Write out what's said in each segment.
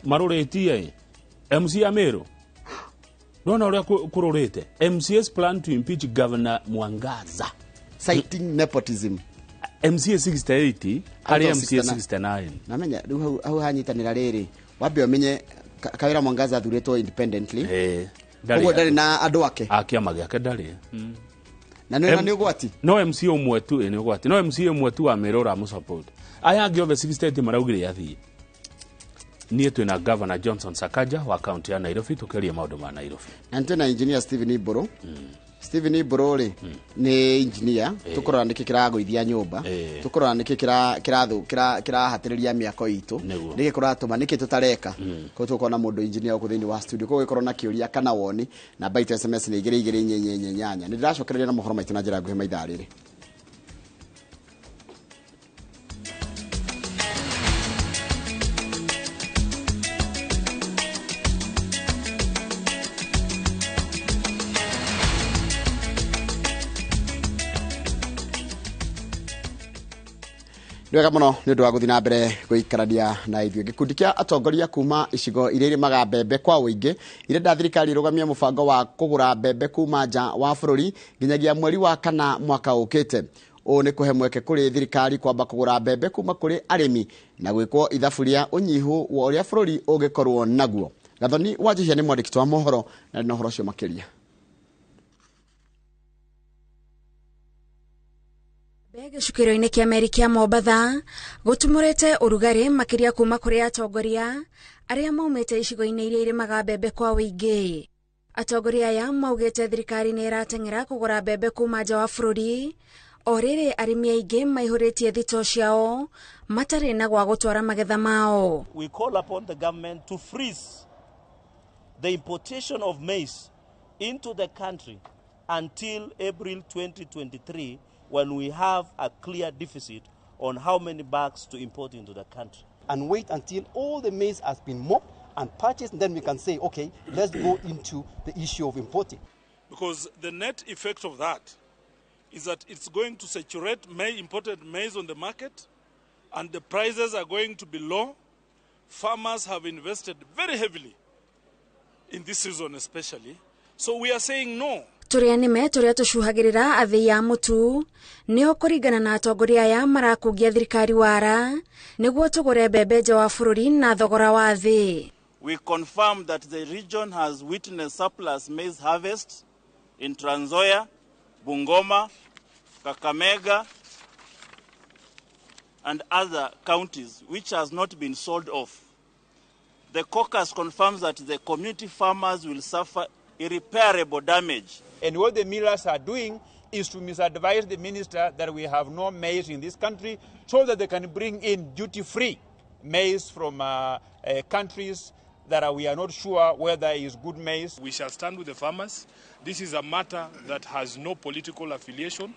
maroretie MC Amero nona ule kurorete MCS plan to impeach Governor Mwangaza citing nepotism. MCA 68 hari MCA 69 namenya riu hau hanyitanira riri wambe omenye Kawira Mwangaza thuretwo independently ugo ndari na andu ake akiama giake ndari na ni ugwati no MCA umwe tu ni ugwati no MCA umwe tu amerora mu support aya angi othe 68 maraugire yathii nie twina Governor Johnson Sakaja wa county ya Nairobi tukeria maundu ma Nairobi na twina engineer Stephen Iboro Stephen Iboro ni engineer tukorana nikikira goithia nyumba tukorana nikikira kira hatiriria miako itu nikikora tuma niki tutareka ko tukona mundu engineer ku thini wa studio ko gikorona kiuria kana woni na baita SMS ni igire ndirashokereria na mohoro maitu na njira nguhe maithariri Ndio kama ni ndo aguthina mbere guikarania na ithuĩ gikundi kia atongoria kuma icigo iriri maga mbembe kwa uingi irenda thirikari rugamia mubango wa kugura mbembe kuma nja wa bururi nginyagia mweri wa kana mwaka ukite o ni kuhe mweke kuri thirikari kwamba kugura mbembe kuma kuri arimi na gwikwo ithaburia unyihu wa uria bururi ugikorwo naguo Gathoni Wajihia ni mwandiki twa mohoro na no horo cio makiria Bege shukiro-ini kia meri kia Mobatha gutumurete urugari makiria kuma kuri atongoria aria maumete icigo-ini iria irimaga mbembe kwa uingi. Atongoria aya maugite thirikari ni irateng'era kugura mbembe kuma nja wa bururi o riri arimi aingi maihuritie thito ciao matari na gwa gutwara magetha mao. We call upon the government to freeze the importation of maize into the country until April 2023 when we have a clear deficit on how many bags to import into the country. And wait until all the maize has been mopped and purchased, and then we can say, okay, let's go into the issue of importing. Because the net effect of that is that it's going to saturate imported maize on the market, and the prices are going to be low. Farmers have invested very heavily in this season especially. So we are saying no. Turia nime turia tushuhagirira athii ya mutu niho kuringana na atongoria aya marakungia thirikari wara niguo tugure mbembe nja wa bururi na thogora wa thi. We confirm that the region has witnessed surplus maize harvest in Trans Nzoia, Bungoma, Kakamega and other counties which has not been sold off. The caucus confirms that the community farmers will suffer irreparable damage. And what the millers are doing is to misadvise the minister that we have no maize in this country so that they can bring in duty-free maize from countries that we are not sure whether is good maize. We shall stand with the farmers. This is a matter that has no political affiliation.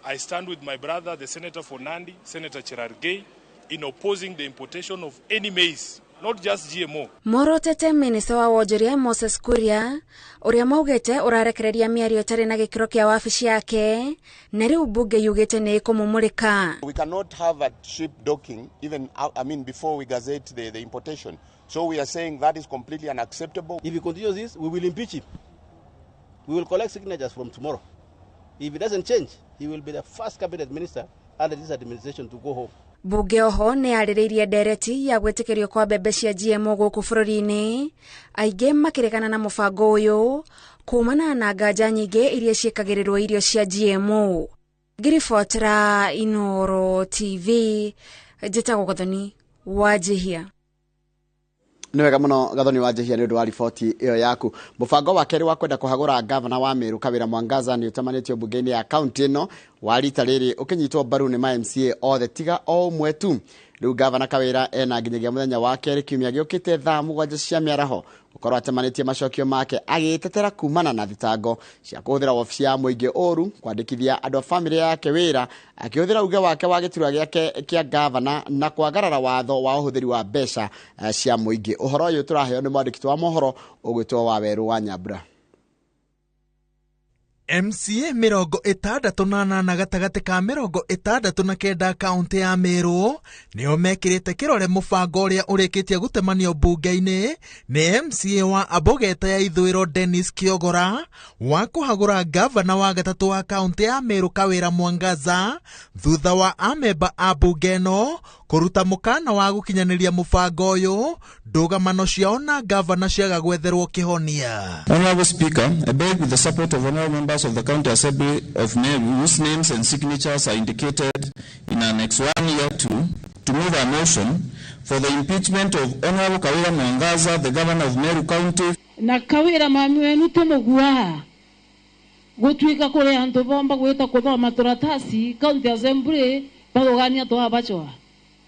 I stand with my brother, the Senator for Nandi, Senator Cherargei, in opposing the importation of any maize. Not just GMO. Morotete Minister wa Wonjoria Moses Kuria uria maugete urarekereria miario tari na gikiro kia wabici yake na riu bunge yugete ni kumumulika. We cannot have a ship docking even before we gazette the importation. So we are saying that is completely unacceptable. If he continues this, we will impeach him. We will collect signatures from tomorrow. If it doesn't change, he will be the first cabinet minister under this administration to go home. Bunge oho ni aririirie ndereti ya gwitikirio kwa mbembe cia GMO guku bururi-ini aingi makirekana na mubango uyu kumana na nganja nyingi iria ciikagirirwo irio cia GMO. Ngirifotra Inoro TV njitagwo Gathoni Wajihia. Ni wega muno Gathoni Wajihia ni undu wa riboti iyo yaku. Mubango wa keri wa kwenda kuhagura Governor wa Meru Kawira Mwangaza ni utamanitio bunge-ini ya county ino wa rita riri ukinyitwo mbaru ni ma MCA othe tiga o umwe tu. Riu Governor Kawira ena nginyagia muthenya wa keri kiumia giukite thaa 7 cia miaraho ukorwo atemanitie macokio make agitetera kumana na thitango cia kuhuthira ofici ya muingi oru kwandikithia andu a family yake wira akihuthira uge wake wa giturwa giake kia Governor na kwagarara watho wa uhuthiri wa mbeca cia muingi. Uhoro uyu turaheo ni mwandiki wa mohoro ugwitwo Waweru wa Nyambura. MCA mirongo itandatu na gatagati ka mirongo itandatu na kenda kaunti ya Meru nio mekirite kirore mubango uria urikitie gutemanio bunge-ini ni MCA wa Abogeta ya Ithwiro Dennis Kiogora wa kuhagura gavana wa gatatu wa kaunti ya Meru Kawira Mwangaza thutha wa amemba a bunge no kuruta mukana wa gukinyaniria mubango uyu ndugamano ciao na gavana ciaga gwetherwo kihonia. Honorable Speaker, I beg with the support of honorable members of the County Assembly of Meru whose names and signatures are indicated in Annex 1 Year 2 to move a motion for the impeachment of Honorable Kawira Mwangaza, the Governor of Meru County. Na Kawira mami wenu temugua gutwika kule antu bomba gwita kuthoma turatasi County Assembly bagogania twa bachwa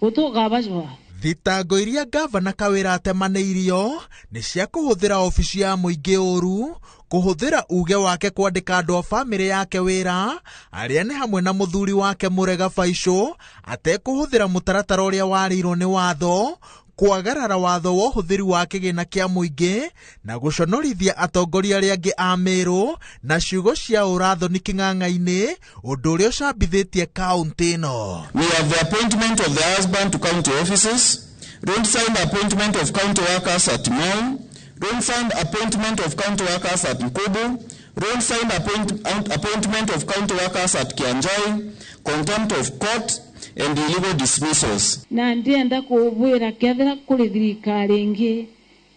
utuga bachwa. Thitango iria gavana Kawira atemanĩirio nĩ cia kũhũthĩra ofici ya mũingĩ ũru, kũhũthĩra uge wake kwandĩka andũ a bamĩrĩ yake wĩra arĩa nĩ hamwe na mũthuri wake Murega Faisho atekũhũthĩra mũtaratara ũrĩa warĩirwo nĩ watho, kwagarara watho wa ũhũthĩri wa kĩgĩna kĩa mũingĩ na gũconorithia atongoria arĩa angĩ a Meru na ciugo cia ũrathoni kĩng'ang'a-inĩ, ũndũ ũrĩa ũcambithĩtie kaunti ĩno. We have the appointment of the husband to county offices, don't find appointment of county workers at Mau, don't find appointment of county workers at Nkubu, don't find appointment of county workers at Kianjai, contempt of court and illegal dismissals. Na ndienda kubwira kethira kuri thirikari ingi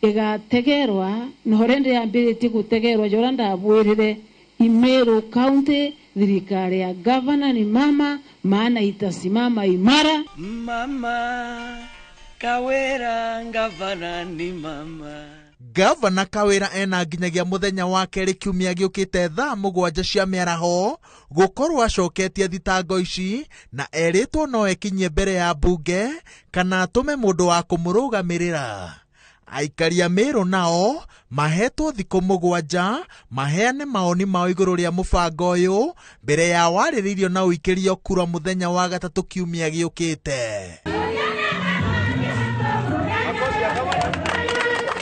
igategerwa nohorende yambiritie gutegerwa jora ndabwirire Meru County thirikari ya governor ni mama, maana itasimama imara. Mama Kawira governor ni mama. Gavana Kawira ena nginyagia muthenya wa keri kiumia giukite thaa 7 cia miaraho gukorwo acoketie thitango ici na eritwo no ekinyie mbere ya bunge kana atume mundu wa kumurugamirira. Aikaria Meru nao mahetwo thikũ 7 maheane maoni mao igũrũ rĩa mũbango ũyũ mbere ya warĩrĩirio na ũikĩrio kura muthenya wa gatatũ kiumia giukite.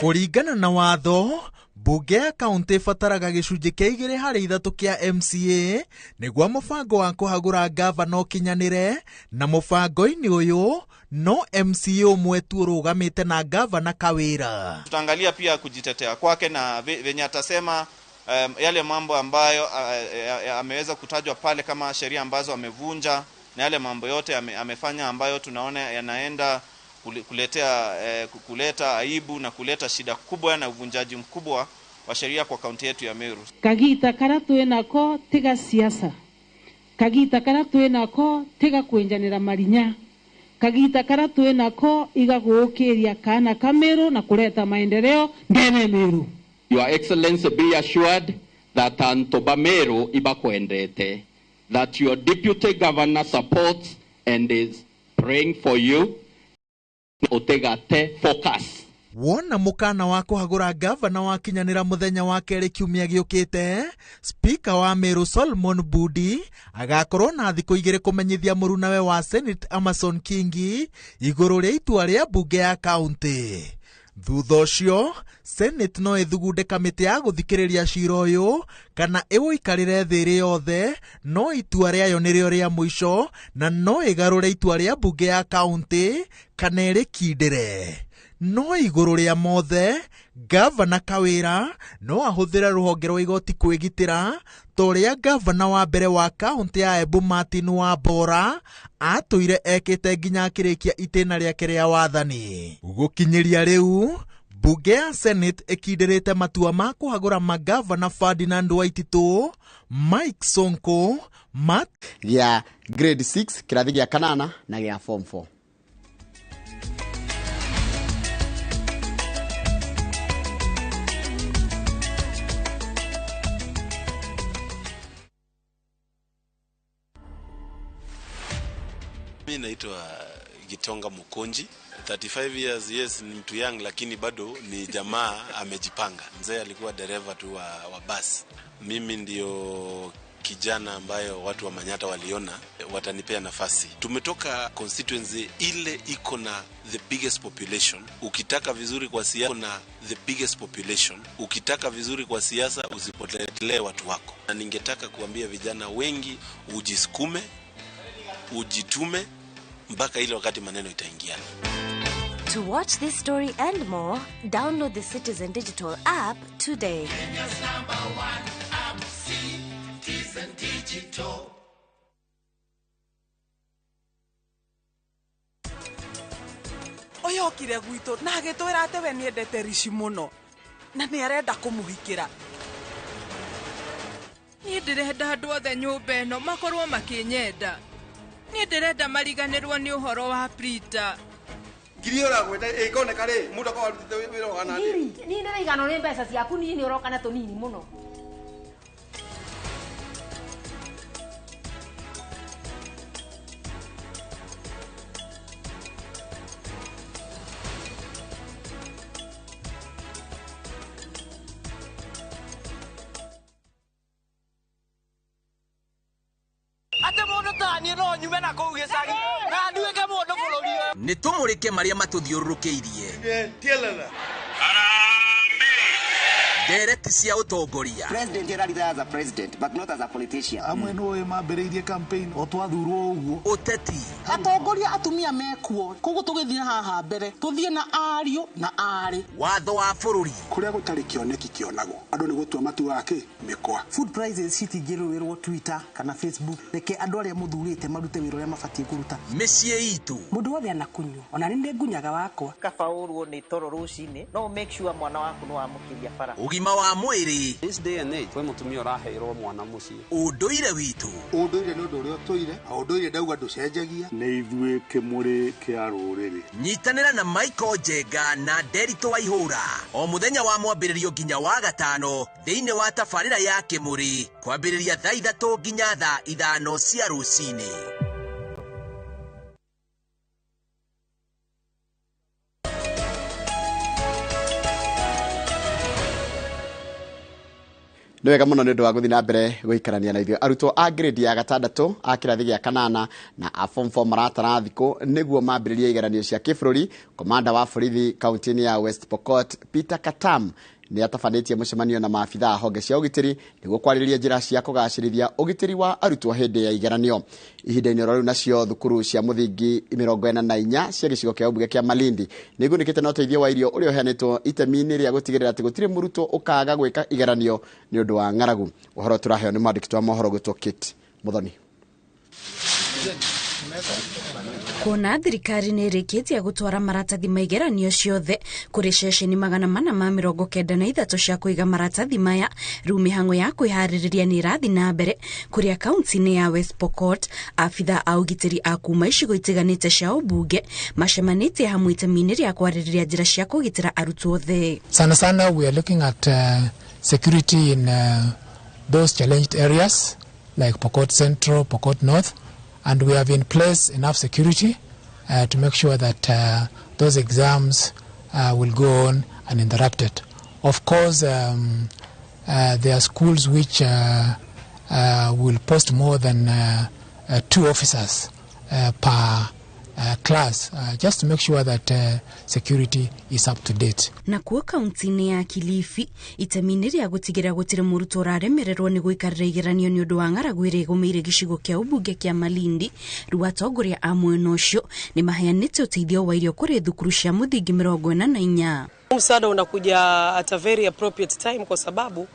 Kũringana na watho, bunge ya kaunti ĩbataraga gĩcunjĩ kĩa 2/3 kĩa MCA nĩguo mũbango wa kũhagũra gavana ũkinyanĩre, na mũbango-inĩ ũyũ no MCA ũmwe tu ũrũgamĩte na gavana Kawira. Tutaangalia pia kujitetea kwake na venye atasema yale mambo ambayo ameweza kutajwa pale kama sheria ambazo amevunja na yale mambo yote amefanya ambayo tunaona yanaenda kuleta aibu na kuleta shida kubwa na uvunjaji mkubwa wa sheria kwa kaunti yetu ya Meru. Kagita karatu enako tiga siasa. Kagita karatu enako tiga kwenjanira marinya. Kagita karatu enako iga guukiria kana Kameru na kuleta maendeleo ndene Meru. Your Excellency, be assured that Antoba Meru ibakwendete, that your deputy governor supports and is praying for you. Utegate focus. Wona mukana wa kuhagura gavana wa kinyanira muthenya wa keri kiumia giukite, Speaker wa Meru Solomon Budi agakorwo na thikũ 2 kumenyithia mũrunawe wa Senate Amason Kingi igũrũ rĩa itua rĩa bunge ya kaunti. Thutha ũcio, Senate no ĩthugunde kamĩtĩ ya gũthikĩrĩria cira ũyũ kana ĩwĩikarĩre thĩ ĩrĩ yothe, no itua rĩayo nĩrĩo rĩa mũico na no ĩgarũre itua rĩa bunge ya kaunti kana ĩrĩkindĩre. No igũrũ rĩa mothe, gavana Kawira no ahũthĩre rũhonge rwa igoti kwĩgitĩra torĩa gavana wa mbere wa kaunti ya Embu Martin Wambora atũire ekĩte nginya akĩrĩkia itĩna rĩake rĩa wathani. Gũkinyĩria rĩu, bunge ya Senate ĩkindĩrĩte matua ma kũhagũra magavana Ferdinand Waititu, Mike Sonko, gĩa grade 6 kĩrathi gĩa 8 na gĩa form 4. Mimi naitwa Gitonga Mukonji, 35 years, yes, ni mtu young lakini bado ni jamaa amejipanga. Mzee alikuwa dereva tu wa bus. Mimi ndio kijana ambayo watu wa Manyata waliona watanipea nafasi. Tumetoka constituency ile iko na the biggest population. Ukitaka vizuri kwa siasa na the biggest population. Ukitaka vizuri kwa siasa usipotelee watu wako. Na ningetaka kuambia vijana wengi ujisukume, ujitume mpaka ile wakati maneno itaingiana. To watch this story and more, download the Citizen Digital app today. Kenya's #1 app, Citizen Digital. Oyo kire gwito na agitwira ate we niendete Rishi muno na ni arenda kumuhikira. Ni ndirenda andu othe nyumba eno makorwo makinyenda. Ni ndirenda mariganirwo ni uhoro wa Prita. Ngiri uragwete ikoneka ri mundu kwa rutite wira ogana ndi. Ni ndirigano ni mbeca ciaku ni uroka na tunini muno. Ni tumurike maria matuthiururukiirie Derek cia utongoria. President era as a president but not as a politician. Amwe no mambiriirie campaign o twathurwo uguo. Uteti. Atongoria atumia mekuo. Koguo tugithia haha mbere. Tuthie na ario na ari. Watho wa bururi. Kuria gutari kioneki kionago. Andu ni gutua matu ake mikwa. Food prices citingirwirwo Twitter kana Facebook. Reke andu aria muthurite marute wiro ria mabatie kuruta. Micii itu. Mundu wothe anakunyo. Ona ni ngunyaga wakwa. Kafaurwo ni toro rucini. No make sure mwana waku no amukiria bara. Ugima wa mwiri. This day and age we mutumia uraheirwo mwana muci. Unduire witu. Unduire no ndurio tuire. Unduire ndauga nducenjagia. Ni ithue kimuri kia ruriri. Nyitanira na Michael Jenga na Derito Waihura. O muthenya wa mwambiririo nginya wa gatano thiini wa tafarira ya kimuri. Kwambiriria thaa 3 nginya thaa 5 cia rucini. Nĩ wega mũno nĩ ũndũ wa gũthiĩ na mbere gũikarania na ithuĩ. Arutwo a grade ya 6 a kĩrathi gĩa 8 na a form 4 maratara thikũ nĩguo mambĩrĩrie igeranio cia kĩbũrũri. Komanda wa borithi kaunti-inĩ ya West Pokot Peter Katam nĩ atabanĩtie mũcemanio na maabithaa honge cia ũgitĩri nĩguo kwarĩrĩria njĩra cia kũgacĩrithia ũgitĩri wa arutwo hĩndĩ ya igeranio. Ihinda-inĩ rĩu nacio thukuru cia mũthingi 44 cia gĩcigo kĩa ũmbunge kĩa Malindi nĩigunĩkĩte na ũteithio wa irio ũrĩa ũheanĩtwo itemi-inĩ rĩa gũtigĩrĩra atĩ gũtirĩ mũrutwo ũkaga gwĩka igeranio nĩ ũndũ wa ng'aragu. Ũhoro tũraheo nĩ mwandĩki wa mohoro gwĩtwo Kate Muthoni. Kuona thirikari nĩ ĩrĩkĩtie gũtwara maratathi ma igeranio ciothe kũrĩ ceceni 493 cia kũiga maratathi maya, rĩu mĩhang'o ya kwĩharĩrĩria nĩ ĩrathiĩ na mbere kũrĩa kaunti-inĩ ya West Pokot. Abithaa a ũgitĩri a kuma icigo itiganĩte cia ũmbunge macemanĩtie hamwe itemi-inĩ rĩa kwarĩrĩria njĩra cia kũgitĩra arutwo othe. Sana we are looking at security in those challenged areas like Pokot Central, Pokot North. And we have in place enough security to make sure that those exams will go on uninterrupted. Of course, there are schools which will post more than 2 officers per class just to make sure that security is up to date. Na kuo kaunti-inĩ ya Kilifi itemi-inĩ rĩa gũtigĩra gũtirĩ mũrutwo ũraremererwo nĩ gũikarĩra igeranio nĩ ũndũ wa ng'aragu ĩrĩa ĩgũmĩire gĩcigo kĩa ũmbunge kĩa Malindi, rĩu atongoria a mwena ũcio nĩ maheanĩte ũteithio wa irio kũrĩ thukuru cia mũthingi 44. Msaada unakuja at a very appropriate time kwa sababu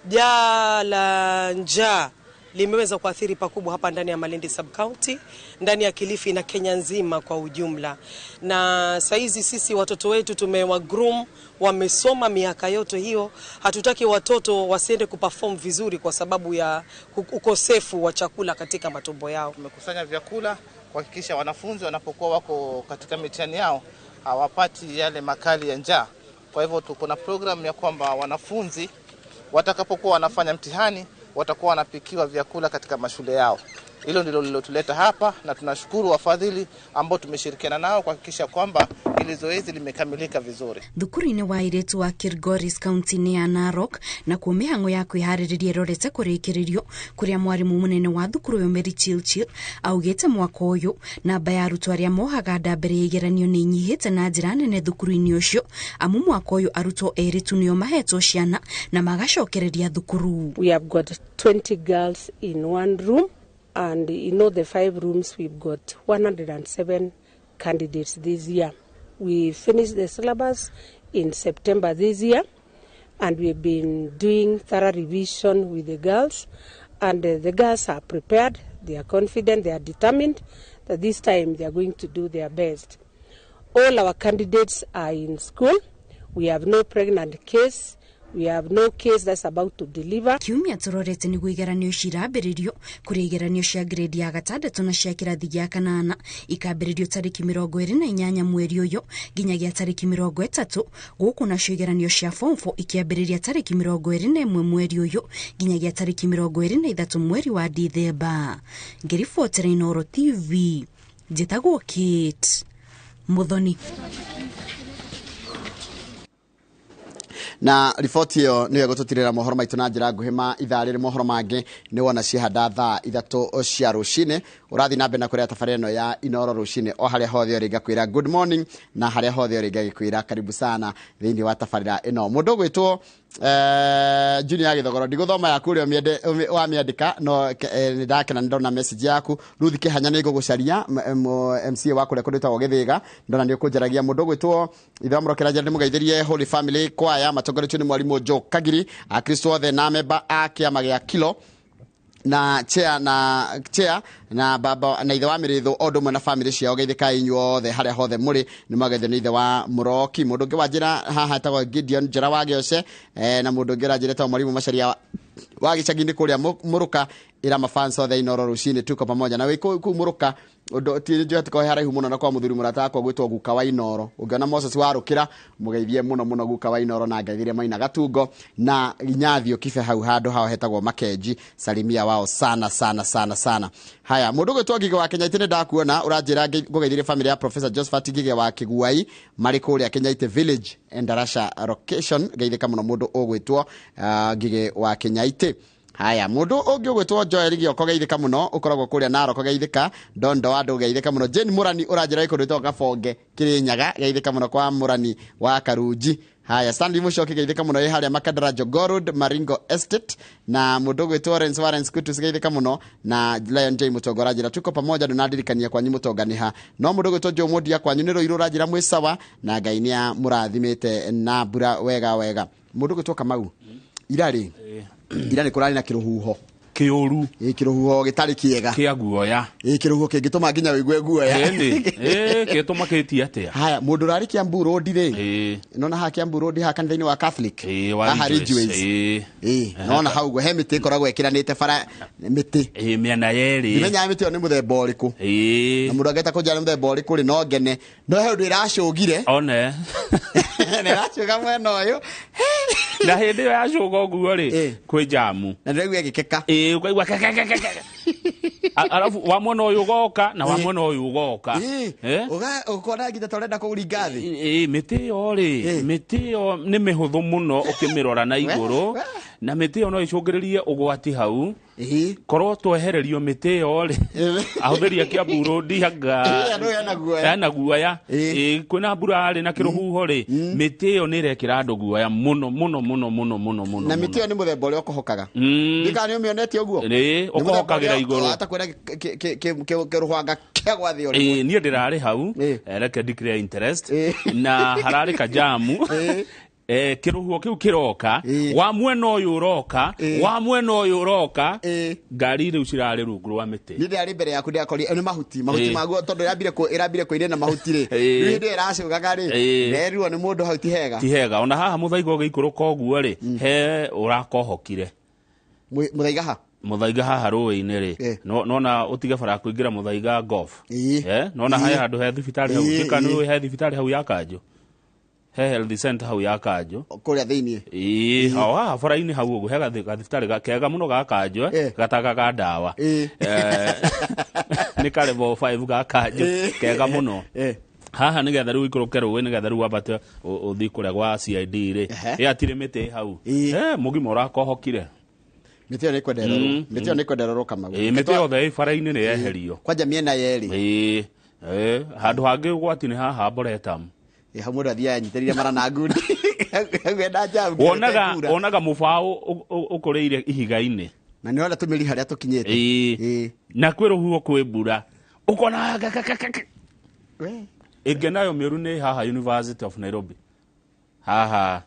jaa la njaa limeweza kuathiri pakubwa hapa ndani ya Malindi sub-county, ndani ya Kilifi na Kenya nzima kwa ujumla. Na saizi sisi watoto wetu tumewa groom, wamesoma miaka yote hiyo. Hatutaki watoto wasiende kuperform vizuri kwa sababu ya ukosefu wa chakula katika matumbo yao. Tumekusanya vyakula kuhakikisha wanafunzi wanapokuwa wako katika mitihani yao hawapati yale makali ya njaa. Kwa hivyo tuko na program ya kwamba wanafunzi watakapokuwa wanafanya mtihani watakuwa wanapikiwa vyakula katika mashule yao. Hilo ndilo lilotuleta hapa na tunashukuru wafadhili ambao tumeshirikiana nao kuhakikisha kwamba ile hili zoezi limekamilika vizuri. Thukuru-inĩ wa airĩtu wa Kilgoris kaunti-inĩ ya Narok na kuo mĩhang'o ya kwĩharĩrĩria ĩrorete kũrĩkĩrĩrio kũrĩa mwarimũ mũnene wa thukuru ũyũ Mary Chilchil augĩte mwaka ũyũ namba ya arutwo arĩa mohaga nda mbere ya igeranio nĩ inyihĩte na njĩra nene thukuru-inĩ ũcio amu mwaka ũyũ arutwo erĩ tu nĩo mahetwo ciana na magacokereria thukuru. We have got 20 girls in one room, and in all the 5 rooms we've got 107 candidates this year. We finished the syllabus in September this year, and we've been doing thorough revision with the girls, and the girls are prepared, they are confident, they are determined that this time they are going to do their best. All our candidates are in school. We have no pregnant case. We have no case that's about to deliver. Kiumia tũrorete nĩguo igeranio cirambĩrĩrio kũrĩa igeranio cia grade ya gatandatũ na cia kĩrathi gĩa kanana ikambĩrĩrio tarĩki 28 mweri ũyũ nginyagia tarĩki 30 gũkũ nacio igeranio cia form 4 ikĩambĩrĩria tarĩki 21 mweri ũyũ nginyagia tarĩki 23 mweri wa Dithemba. Ngĩribotera Inooro TV, njĩtagwo Kate Muthoni. Na riboti ĩyo nĩyo gũtũtirĩra mohoro maitũ na njĩra nguhĩ ma ithaa rĩrĩ mohoro mangĩ nĩ wona cihanda thaa 3 cia rũcinĩ ũrathi na mbere na kũrĩa tabarĩra ĩno ya Inooro rũcinĩ o harĩa hothe ũrĩ ngakwĩra good morning na harĩa hothe ũrĩ ngagĩkwĩra karibu sana thĩinĩ wa tabarĩra ĩno. Mũndũ ũgwĩtwo Junior Gĩthogoro ndigũthoma yaku ũrĩa wamĩandĩka no nĩndakena ndona message yaku. Ruthi Kĩhanya nĩ ngũgũcaria MCA wa kũrĩa kũndũ gwĩtagwo Gĩthĩga ndona nĩ ũkũnjaragia. Mũndũ ũgwĩtwo Ithamũrokera Njĩra nĩmũgeithĩrie Holy Family Choir matongoretio nĩ mwarimũ Joe Kagiri akristo othe na memba a kĩama gĩa Kilo na chair na baba na ithe wa Mĩrĩthũ o ũndũ ũmwe na family ciao geithĩka inyuothe harĩa hothe mũrĩ nĩ mageithio nĩ ithe wa Mũroki. Mũndũ ũngĩ wa njĩra haha etagwo Gideon Njĩra wa Gĩoce na mũndũ ũngĩ wa njĩra etagwo Mwarimũ Macharia wa gĩcagi-inĩ kũrĩa Mũrũka ĩra mafans othe Inooro rũcinĩ tuko pamoja na wĩ kũu Mũrũka ũndũ ti njũĩ atĩ kwa haraihu mũno na kwa mũthuri mũrata wakwa gwĩtwo Guka wa Inooro. Ũngĩona Moses wa Rũkĩra mũgeithie mũno Guka wa Inooro na ngaithĩrie Maina Gatungo na Inyathio Kibe hau handũ hao hetagwo Makenji salimia wao sana. Haya mũndũ gwĩtwo Ngige wa Kenya itĩ ndakuona ũranjĩra ngũgeithĩrie family ya Professor Josephat Ngige wa Kĩguai marĩ kũrĩa Kenya itĩ village Endarasha location geithĩka mũno mũndũ ũgwĩtwo Ngige wa Kenya itĩ. Haya mũndũ ũngĩ ũgwĩtwo Joel Gĩoko geithĩka mũno ũkoragwo kũrĩa Narok geithĩka Dondo wa Ndũ geithĩka mũno. Jane Murani ũranjĩra ĩkũndũ gwĩtwo Gabonge Kĩrĩnyaga geithĩka mũno kwa Murani wa Karunji. Haya Stanley Mushoki geithĩka mũno ĩ harĩa Makadara Jogorod Maringo Estate na mũndũ ũgwĩtwo Lawrence Kutus geithĩka mũno na Lion J Mũtongo ranjĩra tuko pamoja ndũnadirikania kwanyu Mũtonganiha no mũndũ ũgwĩtwo Joe Mũndia kwanyu nĩ Rũirũ ranjĩra mwĩ sawa na Ngai nĩ mũrathimĩte na mbura wega. Mũndũ ũgwĩtwo Kamau ira nĩ kũrarĩ na kĩrũhuho kĩũru kĩrũhuho gĩtarĩ kĩega kĩa guoya kĩrũhuho kĩngĩtũma nginya wĩigue guoya gĩtũma kĩti atĩa. Haya mũndũ ũrarĩ Kiambu Road rĩ nona ha Kiambu Road ha kanitha-inĩ wa Catholic ha Ridgeways nona hau he mĩtĩ ĩkoragwo ĩkĩranĩte bara mĩtĩ mĩena yerĩ ndimenya mĩtĩ ĩyo nĩ mũthemba ũrĩkũ na mũndũ angĩta kũnjĩra nĩ mũthemba ũrĩkũ rĩ no ngene no he ũndũ ĩracũgire one nĩ ĩracũga mwena ũyũ na hĩndĩ ĩyo yacũga ũguo rĩ kwĩ jamu na ndĩraigua ĩgĩkeka ukaigua alafu wa mwena ũyũ ũgoka na wa mwena ũyũ ũgoka ũkona nginya tũrenda kũringa thĩ mĩtĩ ĩyo rĩ mĩtĩ ĩyo nĩ mĩhũthũ mũno ũkĩmĩrora na igũrũ na mĩtĩ ĩyo no ĩcũngĩrĩrie ũgwati hau korwo twehererio mĩtĩ ĩyo rĩ ahũthĩri a Kiambu Road hena guoya kwĩna mbura rĩ na kĩrũhuho rĩ mĩtĩ ĩyo nĩ ĩrekĩra andũ guoya mũno na mĩtĩ ĩyo nĩ mũthemba ũrĩa ũkũhokaga ndika nĩ ũmĩonete ũguo ũkũhokagĩra igũrũ hata kwĩna kĩrũhanga kĩa gwathĩ ũrĩ niĩ ndĩrarĩ hau reke declare interest na hararĩ kajamu kĩrũhuho kĩu kĩroka wa mwena ũyũ ũroka wa mwena ũyũ ũroka ngari rĩu cirarĩ rungu rwa mĩtĩ nĩ ndĩarĩ mbere yaku ndĩakori nĩ mahuti maguo tondũ ĩrambire kwĩrĩa na mahuti rĩ rĩu hĩndĩ ĩracũgaga rĩ nerirwo nĩ mũndũ hau ti hega ona haha mũthaiga ũgĩikũrũka ũguo rĩ he ũrakohokire mũthaiga ha mũthaiga haha rũĩ-inĩ rĩ nona ũtige bara kũingĩra mũthaiga golf nona haya handũ he thibitarĩ hau kĩkanũ he thibitarĩ hau ya Kanjũ he health center hau ya Kanjũ kũrĩa thĩinĩ haha bara-inĩ hau ũguo he gathibitarĩ kega mũno ga Kanjũ gatagaga ndawa nĩ ka level 5 ga Kanjũ kega mũno. haha nä getha rä u ikå ke rå ä nä getha rä u wambate å thi kå rä a gwa CID rä ä atirä mä tä hau må gima å rakohokire mä tä ä yo nä kwendererwo mä tä ä yo nä kwendererwo Kamau mä tä yothe ä bara-inä nä yeherio kwanja mä ena yerä handå hangä å gwati nä haha Mboretam hau må ndå athiaga nyitä rire marana ngundi wonaga må baå å kå rä ire ihiga-inä na nä ona tå mä ri harä a tå kinyä te na kwä rå huo kwä mbura å kona ĩngĩ nayo mĩũru nĩ haha University of Nairobi haha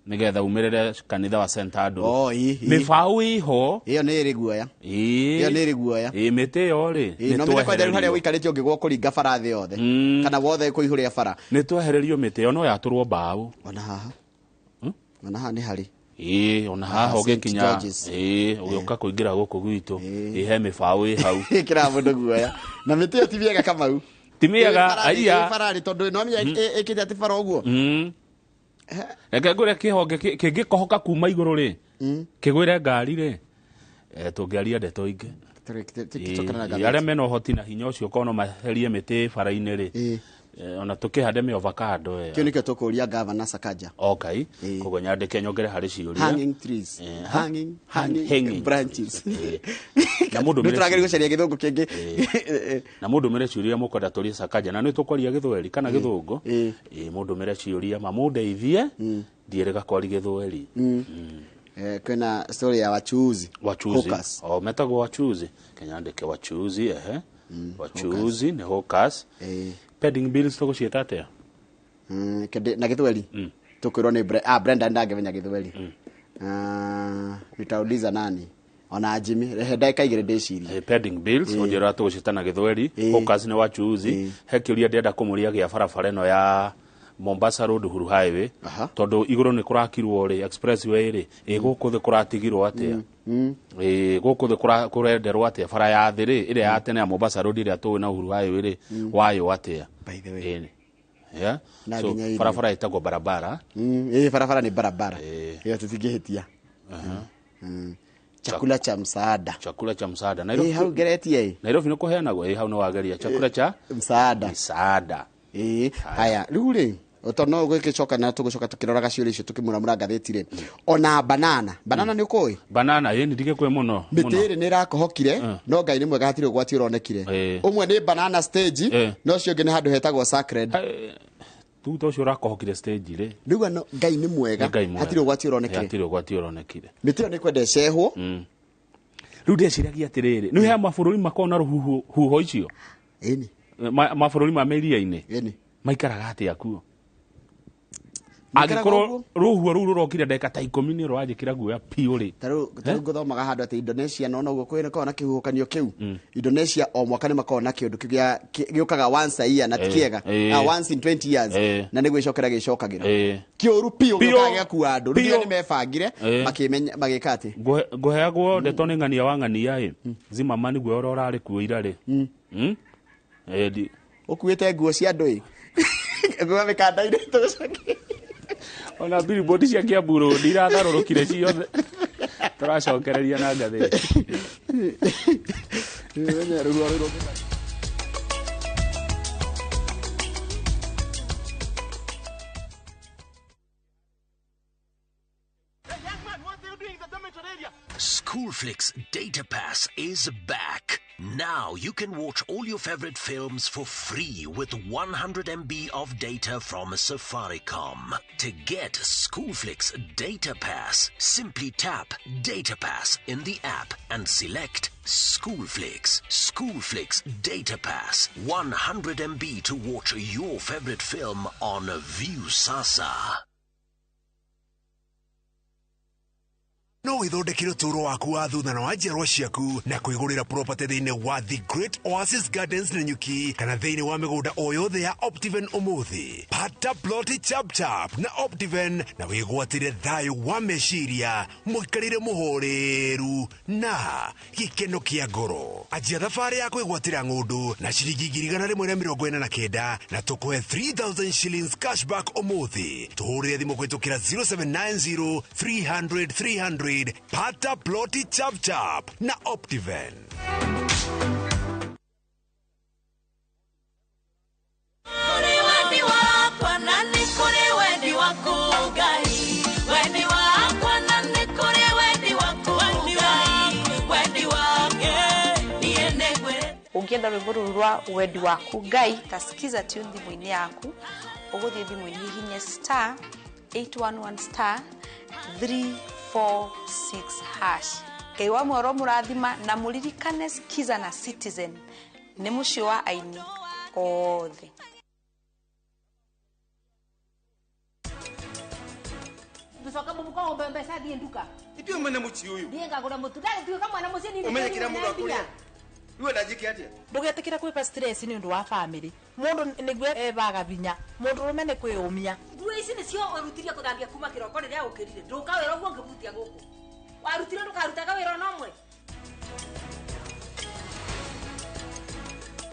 nĩ getha umĩrĩre kanitha wa St Andrew mĩbaũ iho ĩyo nĩ ĩrĩ guoya ĩyo nĩ ĩrĩ guoya mĩtĩ ĩyo rĩ no mĩrĩ kwenda harĩa ũikarĩte ũngĩgwa kũringa bara thĩ yothe kana wothe kũihũria bara nĩ twehererio mĩtĩ ĩyo no yatũrwo mbaũ ona haha nĩ harĩ ona haha ũgĩkinya ũgĩũka kũingĩra gũkũ gwitũ he mĩbaũ ĩ hau ĩkĩraga mũndũ guoya na mĩtĩ ĩyo ti mĩega Kamau timiaga aya barari tondu no mya ikite ati bara uguo reke ngure kihonge kingikohoka kuma iguru ri kigwire ngari ri tungiaria ndeto ingi aria mena uhoti na hinya ucio kono maherie miti bara-ini ri ona tukihande me avocado kio nikio tukuria governor Sakaja okay kogo nyandike nyongere hari ciuria hanging trees hanging branches na mundu mere turageri gucaria githungu kingi na mundu mere ciuria mukoda turi Sakaja na ni tukwaria githweri kana githungu mundu mere ciuria mamundeithie ndierega kwari githweri kwena story ya wachuzi metagwo wachuzi kenyandike wachuzi wachuzi ni hawkers pending bills to cieta atia na githweri tukwirwo ni Brenda ndangevenya githweri nitauliza nani ona Jimmy rehe ndaka igire ndicirie pending bills onjera to cieta na githweri hawkers ni wachuzi hekiuria ndenda kumuria gia barabara ino ya Mombasa Road Uhuru Highway tondu iguru ni kurakirwo ri expressway ri guku thi kuratigirwo atia guku thi kurenderwo atia bara ya thi ri ire ya tene ya Mombasa Road ire atu na Uhuru Highway ri wayo atia by the way so barabara itagwo barabara barabara ni barabara iyo tutingihitia chakula cha msaada Nairobi hau geretie Nairobi ni kuheanagwo hau no wageria chakula cha msaada haya riu ri otono gwikicoka na tugucoka tukiroraga ciuri icio tukimuramura ngathĩti-rĩ ona banana ni ukui banana ni ndige kwe muno mitiri ni rakohokire no Ngai ni mwega hatiri ugwati uronekire umwe ni banana stage no cio ngi ni handu hetagwo sacred tu to cio rakohokire stage ri riu no Ngai ni mwega hatiri ugwati uronekire mitiri ni kwende cehwo riu ndeciragia atiriri ni he mabũrũri makona ruhuho icio mabũrũri ma mĩria-inĩ maikaraga atia kuo angĩkorwo rũhuho rũu rũrokire ndagĩka ta 10 nĩ rwajĩkĩra guoya piũ rĩ tarĩu ngũthomaga handũ atĩ Indonesia no noguo kwĩrĩkorwo na kĩhuhũkanio kĩu Indonesia o mwaka nĩ makoragwo na kĩũndũ kĩu gĩũkaga once a year na tikĩega once in 20 years na nĩ gwĩcokera gĩcokagĩra kĩũru piũ gĩũkaga gĩakua andũ rĩu nĩ mebangire magĩka atĩ ngũheagwo ndeto nĩ ng'ania wa ng'ania ĩ Zimmerman guo ũrarĩ kuo ira rĩ ukuite nguo cia ndui nguo mikanda-inĩ tucokie ona billboard cia Kiambu Road iratharũrũkire ciothe tũracokereria na ngathĩti Schoolflix Data Pass is back. Now you can watch all your favorite films for free with 100 MB of data from Safaricom. To get Schoolflix Data Pass, simply tap Data Pass in the app and select Schoolflix. Schoolflix Data Pass, 100 MB to watch your favorite film on View Sasa. no ithondekire ũtũũro waku wa thutha na wa njiarwa ciaku na kwĩgũrĩra property thĩinĩ wa The Great Oasis Gardens Nanyuki kana thĩinĩ wa mĩgũnda o yothe ya Optiven ũmũthĩ. Pata ploti chap na Optiven na wĩgwatĩre thayũ wa meciria mũikarĩre mũhoreru na gĩkeno kĩa ngoro. Anjia thabarĩ ya kwĩgwatĩra ng'ũndũ na ciringi 149 na tũkũhe 3,000 shillings cashback ũmũthĩ. Tũhũrĩre thimũ kũhĩtũkĩra 0790 300 300. Pata ploti chap na Optiven. Only ungienda rwimbo rwa wendi waku Ngai tasikiza tune thimu-ini yaku uguthie thimu-ini hinya star 811 star 346 hash Ngai wa mwaro murathima na muririkane Skiza na Citizen ni mucio wa aini othe. Tusoka mumuko ombe mbesa die nduka. Ndio mwana muchi uyu. Die ngagura mutu dale tu kama mwana musi ni. Umenye kila mundu akuria. Iwe ndajike atia. Ndugetikira kwipa stress ni ndu wa family. Mundu nigwe baga binya. Mundu rumene kwiyumia. Ndu ici ni cio urutiria kuthambia kuma kiroko riria ukirire. Nduka wera uguo ngibutia guku. Warutire ndukarutaga wera nomwe.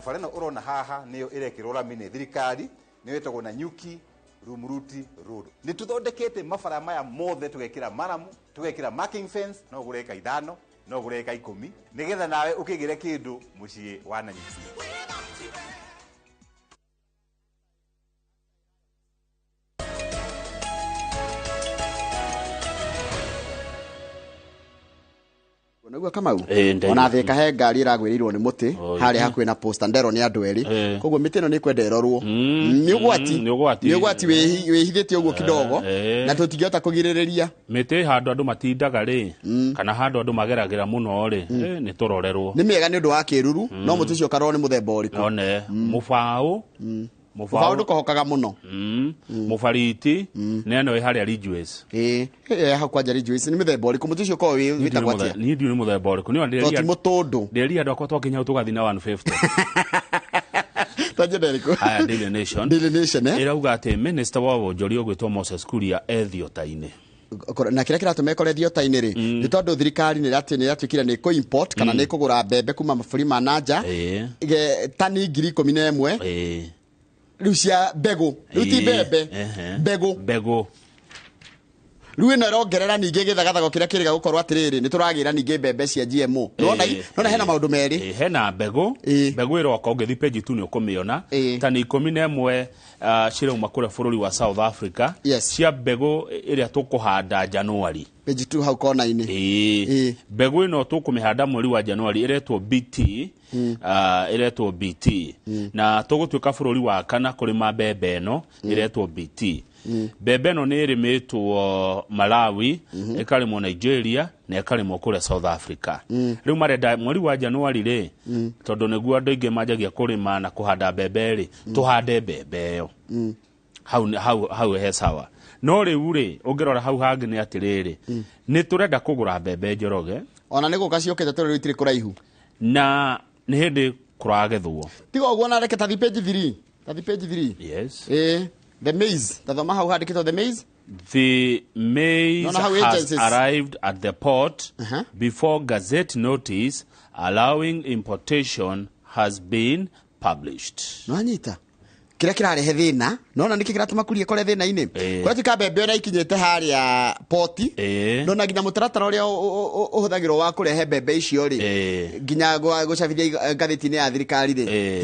Farena urona haha niyo irekirwo rami ni thirikari niyo itagwo na Nyuki Rumuruti Road. Ni tuthondekete mabara maya mothe tugekira maramu, tugekira marking fence, no gureka 5, no gureka 10, nigetha nawe ukigire kindu mucii wa Nanyuki. Nagua Kamau ona theka he ngari iragwirirwo ni muti hari hakwe na posta ndero ni andu eri koguo miti no ni kwenda erorwo ni ugwati wihithite uguo kidogo na tutingihota kugiririria miti handu andu matindaga ri kana handu andu mageragira muno ri ni turorerwo ni miega ni undu wa kiruru no muti ucio karoro ni muthemba uriku one mufao mufao ndukohokaga muno mufariti neno haria Ridgeways hakwa Ridgeways ni mithemba uriku muti ucio ko witagwo atia ni ndio ni muthemba uriku ni nderia mutundu nderia andu akwa twakinya tugathi na 150 tajenderiko Daily Nation irauga ati minister wa wonjoria gwitwo Moses Kuria ethiotaine na kira kiratumekore thiotaine ri ni tondu thirikari ni ratwikire ni ko import kana ni kugura mbembe kuma maburi ma nanja tani 11,000 Lucia Bego Luti Bebe Bego Ruwe na rongerera ninge githagathago kira kiriga gukorwa atiriri ni turagira ninge mbembe cia GMO nona hena maundu meri hena Bego iroka ungithi page 2 ni ukumiona tani 11 cirauma kure bururi wa South Africa cia Bego iria tukuhanda January page 2 hau kona-ini Bego ino tukumihanda mweri wa January iretwo BT iretwo BT na tugutuika bururi wa kana kurima mbembe eno iretwo BT mbembe eno ni irimitwo Malawi ikarimwo Nigeria na ikarimwo kure South Africa riu marenda mweri wa January ri tondu niguo andu ingi manjagia kurima na kuhanda mbembe ri tuhande mbembe yo hau he sawa no riu ri ungirora hau hangi ni atiriri ni turenda kugura mbembe njoroge ona ni guka ciokete turi itire kuraihu na ni hindi kuragethwo tigo uguo na reke tathi page 3 yes the maize tathoma hau handikitwo the maize has arrived at the port before gazette notice allowing importation has been published. Nwanyita kira kirarehe thina nona niki kiratuma kurie kore thina ini kwa tika mbembe na ikinyete haria poti nona nginya mutaratara uria uhuthagirwo wa kurehe mbembe icio ri nginya gucabithia ngathiti-ini ya thirikari ri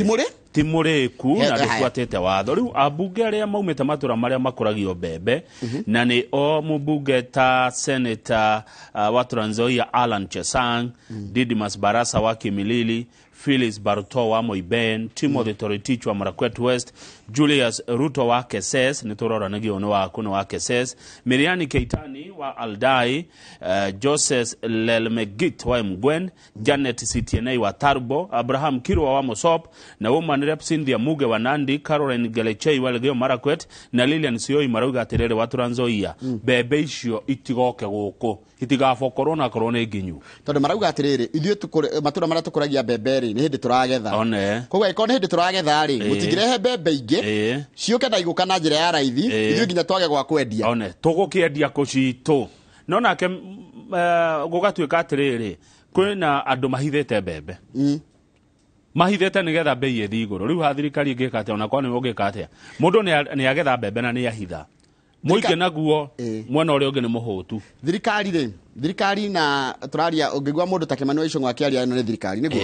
timuriku na ndifuatite watho riu abunge aria maumite matura maria makuragio mbembe na ni o mubunge ta senator wa Trans Nzoia Alan Chesang Didmus Barasa wa Kimilili Phyllis Baruto wa Moiben Timothy Toritich wa Marakwet West Julius Ruto wa Keses ni turora nigio wa kuno wa Keses Miriani Keitani wa Aldai Joseph Lelmegit wa Mgwen Janet Sitienei wa Tarbo Abraham Kirwa wa Mosop na woman rep Cynthia Muge wa Nandi Caroline Gelechei wa Legio Marakwet na Lilian Sioi marauga atirere wa Trans Nzoia mbembe icio itigoke guku itigabokorwo na korone nginyu tondu marauga atiriri ithuĩ matura maria tukuragia mbembe ri ni hindi turagetha koguo iko ni hindi turagetha ri mutingirehe mbembe ingi ciuke na iguka na njira ya raithi ithuĩ nginya twage gwa kwendia tugukiendia kucitu no nake gugatuika atiriri kwina andu mahithete mbembe mahithete nigetha bei ithi iguru riu ha thirikari ngika atia ona kwani ungika atia mundu ni agetha mbembe na ni ahitha muike naguo mwana uri ungi ni muhutu thirikari na turaria ungigwa mundu ta Kimani Icung'wa akiaria ni thirikari niguo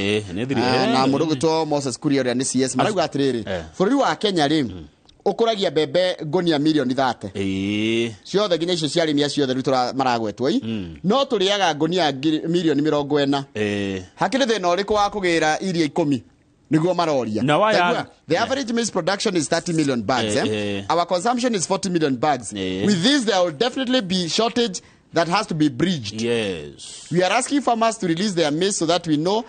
na mundu gitwo Moses Kuria uri ni CS marauga atiriri bururi wa Kenya ri ukuragia mbembe ngonia milioni 30 ciothe nginya icio ciarimia ciothe riu maragwetwo no turiaga ngonia milioni 40 hakiri thina uriku wa kugira iria 10 niguo maroria. Now the average maize production is 30 million bags. Our consumption is 40 million bags. With this, there will definitely be shortage that has to be bridged. Yes. We are asking farmers to release their maize so that we know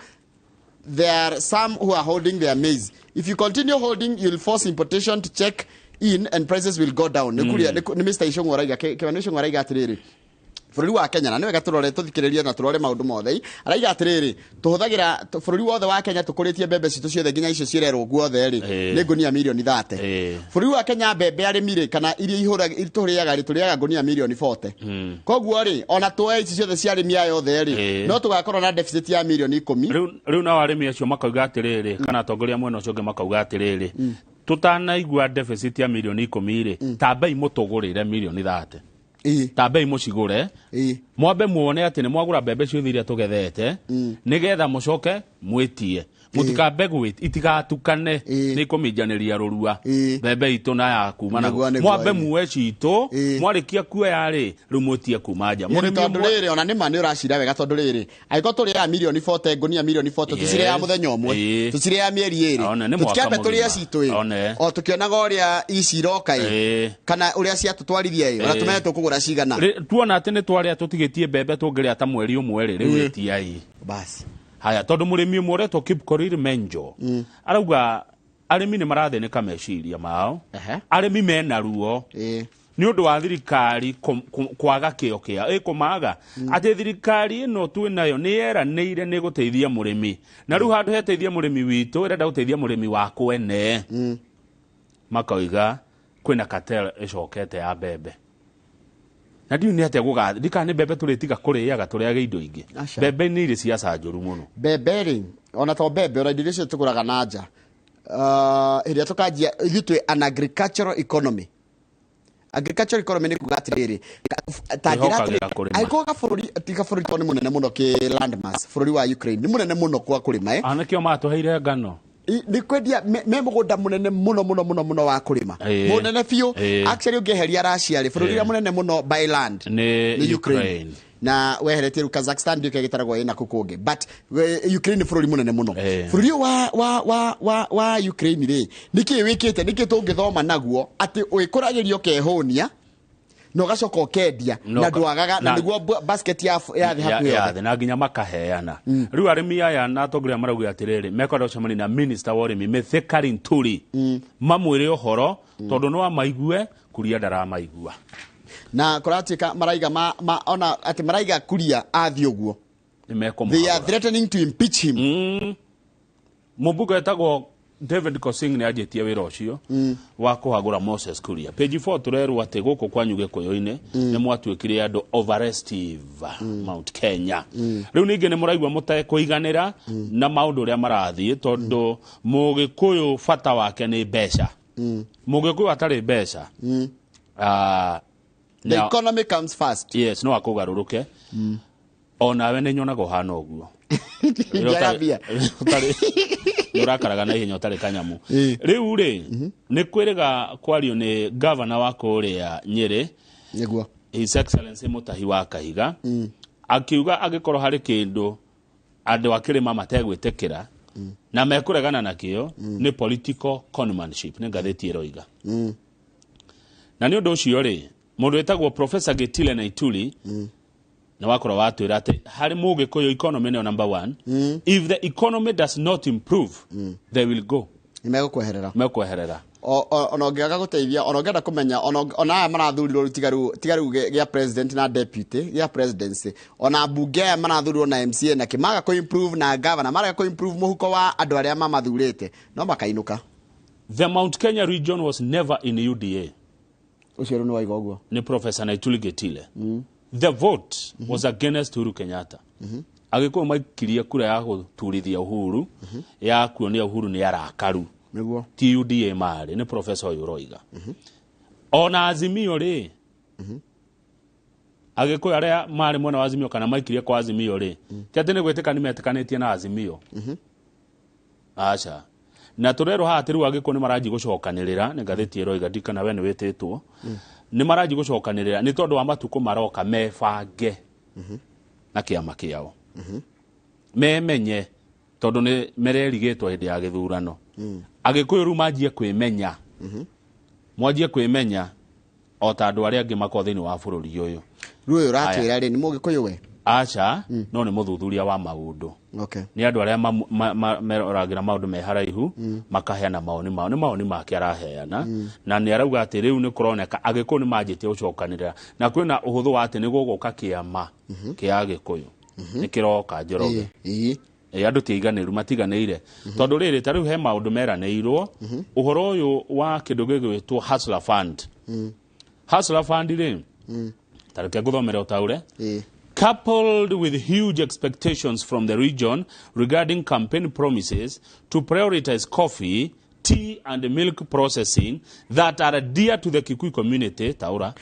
there are some who are holding their maize. If you continue holding, you'll force importation to check in and prices will go down. Mr. Ishongo Raiga, Kevin Ishongo Raiga today. Bũrũri wa Kenya na nĩwe gatũrore tũthikĩrĩria na tũrore maũndũ mothe araiga atĩrĩrĩ tũhũthagĩra bũrũri wothe wa Kenya tũkũrĩtie mbembe citũ ciothe nginya icio cirerwo guothe rĩ nĩ ngũnia milioni 30 bũrũri wa Kenya mbembe arĩmi rĩ kana iria tũrĩaga ngũnia milioni 40 koguo rĩ ona tũe ici ciothe cia arĩmi aya othe rĩ no tũgakorwo na deficit ya milioni 10 rĩu na arĩmi acio makauga atĩrĩrĩ kana atongoria mwena ũcio ũngĩ makauga atĩrĩrĩ tutanaigua deficit ya milioni 10 rĩ tambei mũtũgũrĩre milioni 30 tambei mucigure mwambe muone ati ni mwagura mbembe ciothe iria tugethete nigetha mucoke mwitie mutikambe gwit itigatukane ni kuminjaniria rurua mbembe itu na ya kuma na mwambe muwe citu mwarikia kuoya ri rumutie kumaja muri tondu riri ona ni mani uracira wega tondu riri aiko turi ya milioni 40 ngunia milioni 40 tucire ya muthenya umwe tucire ya mieri eri tukiambe turi ya citu o tukionaga uria ici roka kana uria cia tutwarithia ona tumenye tukugura cigana tuona ati ni twaria tutigitie mbembe tungiria ta mweri umwe ri riu etiai basi haya tondu murimi umwe uretwo Kipkorir Menjo arauga arimi ni maratheneka meciria mao arimi mena ruo ni undu wa thirikari kwaga kio kia kumaga ati thirikari ino twinayo ni yeranĩire ni guteithia murimi na riu handu heteithia murimi witu irenda guteithia murimi wa kwene makoiga kwina cartel icokete ya mbembe na ndiu ni ate gugatha ndikane mbembe turitiga kuriaga turiage indo ingi mbembe ni iri cia canjuru muno mbembe ri ona to mbembe ora ndirisho tuguraga na nja iria tukajia itwe an agricultural economy ni kugatiriri tangira aikoga bururi tika bururi toni munene muno ki landmass bururi wa Ukraine ni munene muno kwa kurima anakio matuheire ngano ni kwendia me mugunda munene muno wa kurima munene fiu actually ungeheria Russia ri bururi munene muno by land ni Ukraine na weheretie Kazakhstan ndio kigitaragwo ina kukunge but Ukraine bururi munene muno bururi wa Ukraine ri niki wikite niki tungithoma naguo ati uikuragirio kehonia no gacoka kendia na ndwagaga na niguo basket ya hakuyo na nginya makaheana riu arimi aya na atongoria marauga atiriri mekwenda ucemani na minister wa urimi Mithika Nturi mamwire uhoro tondu no amaigue kuria ndara maigua na kuratika maraiga ona ati maraiga kuria athi uguo they are threatening to impeach him mubugo etagwo David Kosing ni ajetie wira ucio wa kuhagura Moses Kuria page 4 turerwa ati guku kwanyuge koyo-ine ni mwatuikire andu overestive Mount Kenya riu ningi ni muraigwa mutae kuiganira na maundu ria marathie tondu mugikuyu fata wake ni mbeca mugikuyu atari mbeca the economy comes first yes no akugaruruke ona we ni nyonaga hana uguo urakaraga na ihenya utari kanyamu riu ri ni kwiriga kwario ni governor wa kuria Nyeri niguo His Excellency Mutahi wa Kahiga akiuga agikorwo hari kindu andu akirima mategwitikira na mekuregana nakio ni political conmanship ni ngatheti iroiga na ni undu ucio ri mundu etagwo Professor Gitile Naituli na wakora watu irate hari muge koyo economy no number 1 if the economy does not improve they will go imegukweherera ona ongeaga guteithia ona ongeenda kumenya ona aya marathurirwo tigaru gia president na deputy gia presidency ona bunge marathurirwo na MCA na kimaga ko improve na governor maraga ko improve muhuko wa andu aria mamathurite no makainuka. The Mount Kenya region was never in UDA. Ucio ni waiga uguo ni Professor Naituli Gitile the vote was against Uhuru Kenyatta agikuwa maikiria kura ya guturithia Uhuru ya kuonia Uhuru ni arakaru niguo TUDA mari ni Professor Yuroiga ona Azimio ri agikuwa aria mari mwana wa Azimio kana maikiria kwa Azimio ri tiate ni gwetika ni metikanitie na Azimio acha na turero hatiru agikuwa ni maraji gucokanirira ni gatheti Yuroiga dikana we ni wetitwo ni maraji gucokanirira ni tondu wa matuko maroka mebange na kiama kiao memenye tondu ni mererigitwo hindi ya githurano agikuyu ru manjie kwimenya mwanjie kwimenya o ta andu aria angi mako thiini wa bururi uyu ruyo ratwira ri ni mugikuyu we acha no ni muthuthuria wa maundu okay ni andu aria meroragira maundu me haraihu makaheana maoni mao ni maoni make araheana na ni arauga ati riu ni kuroneka agikuyu ni manjite ucokanirira na kwina uhuthu wa ati ni guguka kiama kia agikuyu ni kiroka Njoroge andu tiganiru matiganeire tondu riri ta riu he maundu meraneirwo uhoro uyu wa kindu gigwitwo Hustler Fund Hustler Fund ri tareke guthomera utaure coupled with huge expectations from the region regarding campaign promises to prioritize coffee, tea and milk processing that are dear to the Kikuyu community, taura.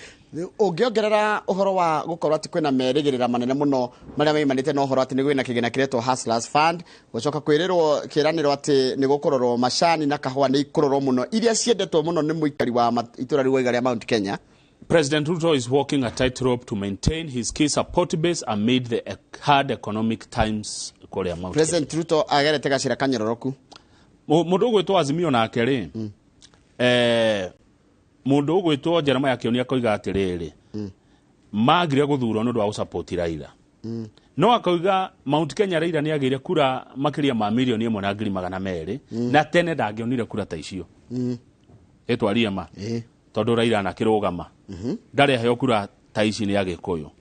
Ungiongerera uhoro wa gukorwo ati kwina merigirira manene muno maria meimanite na uhoro ati ni gwina kigina kiretwo Hustlers Fund gucoka kwirirwo kiranirwo ati ni gukororwo macani na kahua ni ikororwo muno iria ciendetwo muno ni muikari wa itura riu igaria Mount Kenya. President Ruto is walking a tightrope to maintain his key support base amid the hard economic times. President Ruto agerete gacira kanyororoku. Mundu gwitwo Azimio nake ri mundu gwitwo Jeremiah Kioni akoiga atiriri magire guthurwo nundu wa support Raila no akoiga Mount Kenya Raila ni agire kura makiria ma milioni 1.2 na tene ndangionire kura ta icio etwaria ma tondu Raila anakirugama ndari heo kura ta ici ni agikuyu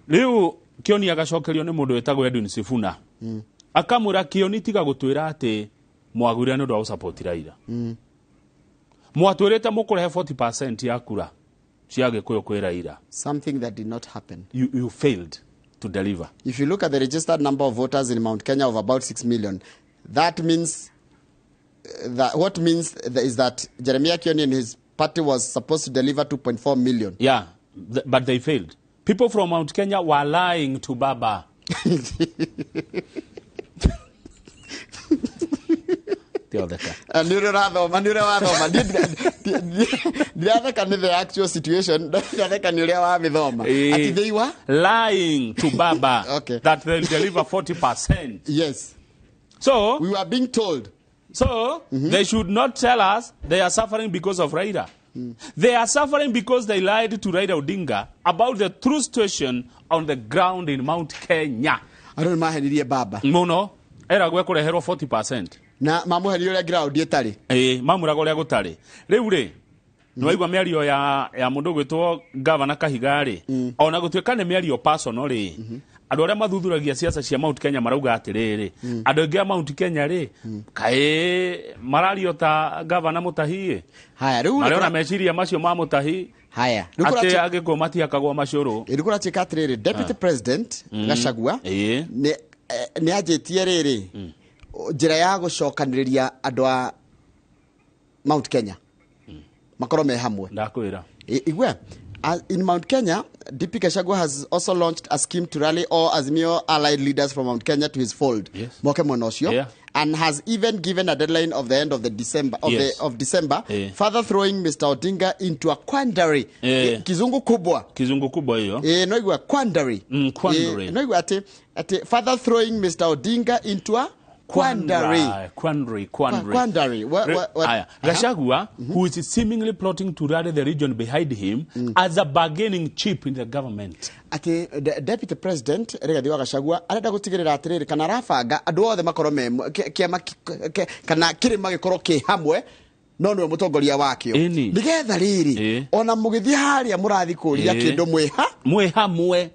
riu Kioni agacokerio ni mundu wetagwo Edwin Sifuna akamura Kioni tiga gutwira ati mwagurira nundu wa support Raila mwatwirite mukurehe 40% ya kura cia gikuyu kwi Raila. Something that did not happen. You failed to deliver. If you look at the registered number of voters in Mount Kenya of about 6 million, that means is that Jeremiah Kioni and his party was supposed to deliver 2.4 million. Yeah, but they failed. People from Mount Kenya were lying to Baba. Nire wathoma ndiatheka ni the actual situation ndatheka ni uria wa mithoma ati they were lying to Baba okay. That they'll deliver 40%. Yes, so we were being told they should not tell us they are suffering because of Raila. They are suffering because they lied to Raila Odinga about the true situation on the ground in Mount Kenya. Aroni mahenirie Baba muno era gwe kureherwo 40% na mamuherio ria ground etari mamurago ria gutari riu ri nwaigwa miario ya mundu gwitwo Governor Kahigari ona gutwika ni miario personal ri andu aria mathuthuragia siasa cia Mount Kenya marauga atiriri andu angi a Mount Kenya ri kai marario ta Governor Mutahi haya riu mariona meciria macio ma Mutahi haya ati agiko matiakagwo macuru irikura chika atiriri Deputy President Gachagua ni ajetie riri njira ya gucokaniriria andu a Mount Kenya makoro me hamwe ndakwira igwe in Mount Kenya DP Gachagua has also launched a scheme to rally all Azimio allied leaders from Mount Kenya to his fold moke monosio and has even given a deadline of the end of the December further throwing Mr. Odinga into a quandary kizungu kubwa hiyo no igwa quandary no igwa ati further throwing Mr. Odinga into a quandary. Gachagua, who is seemingly plotting to rally the region behind him as a bargaining chip in the government. Ati Deputy President Rigathi wa Gachagua arenda gutigirira atiriri kana rafanga andu othe makoro kana kirima gikoro ki hamwe no no mutongoria wakio nigetha riri ona mugithia haria murathi kuria kindu hamwe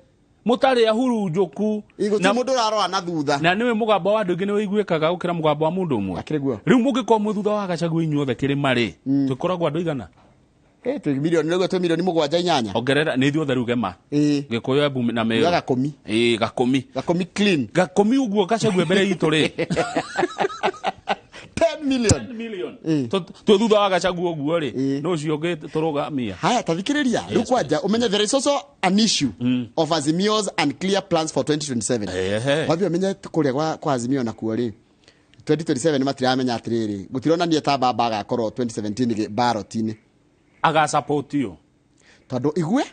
mutari ahurunjuku na mundu raroa na thutha na niwe mugambo wa ndugi niwe igwikaga ukira mugambo wa mundu umwe riu mugiko mwe thutha wa Gachagua inyuothe kirima ri tukoragwa andu igana milioni niguo 2 milioni 7-8 ongerera ni ithuothe riu gema gikuyu ebu na me gakomi clean gakomi uguo Gachagua mbere itu ri 10 million tu thutha wa Gachagua uguo ri no cio turugamia haya tathikiriria riu kwanja umenye there is also an issue of Azimio's unclear plans for 2027 wabi umenye kuria kwa Azimio na kuo ri 2027 ni matiramenya atiriri gutirona nie ta Baba agakorwo 2017 ballot-ini aga support you tondu igwe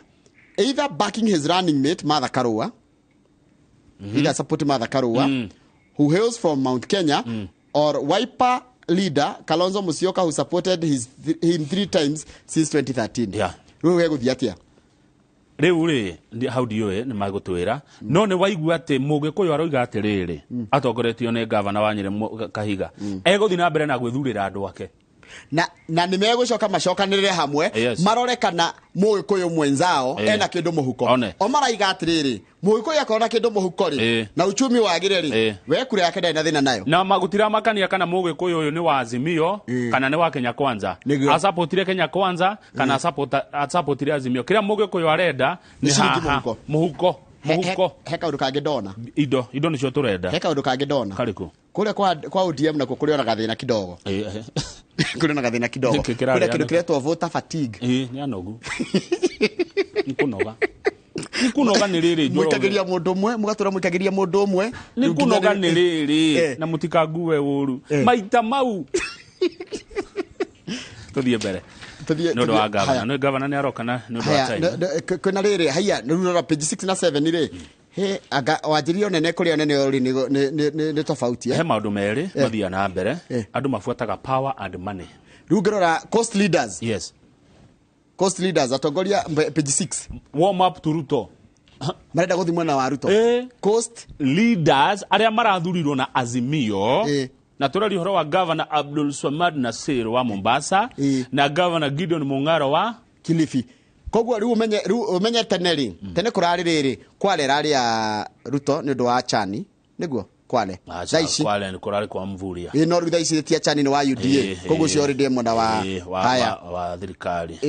either backing his running mate Martha Karua either support Martha Karua who hails from Mount Kenya, or Wiper leader Kalonzo Musyoka, who supported him 3 times since 2013. Yeah. Wewe guthiatia. Riu ri how do you ni magutwira no ni waigua ati mugikuyu aroiga atiriri atongoretio ni gavana wa Nyeri Kahiga eguthi na mbere na gwithurira andu ake na ni megucoka macokanirire hamwe marore kana mugikuyu mwenzao ena kindu muhuko o maraiga atiriri mugikuyu akona kindu muhuko ri na uchumi wagire ri we kure yake ndai na thina nayo na magutira makania kana mugikuyu uyu ni wa Azimio kana ni wa Kenya Kwanza asupportire Kenya Kwanza kana asupportire Azimio kira mugikuyu arenda ni muhuko heka undu kange ndona indo nicio turenda heka undu kange ndona kariku kule kwa ODM na kule ona gathina kidogo kule ona gathina kidogo kule kindu kiretwo voter fatigue ni anogu nikunoga ni riri mwikagiria mundu umwe mugatura mwikagiria mundu umwe nikunoga ni riri na mutikague uru maita mau tuthie mbere no do agavana no gavana ni arokana no do time kuna riri haya nurura page 6 na 7 ri he aga wajirio nene kuri nene ori ni tofauti he maundu meri mathia na mbere andu mafuataga power and money rugorora cost leaders cost leaders atongoria page 6 warm up to Ruto marenda guthi mwena wa Ruto cost leaders aria marathurirwo na Azimio na turari horo wa governor Abdul Swamad Nasir wa Mombasa na governor Gideon Mung'aro wa Kilifi kogwa riu umenye teneri tene kurari riri kwale rari ya Ruto ni ndo wa Chani niguo kwale thaici kwale ni kurari kwa mvuria no ru thaici tia Chani ni wa UDA kogwa cio already mwenda wa haya wa thirikari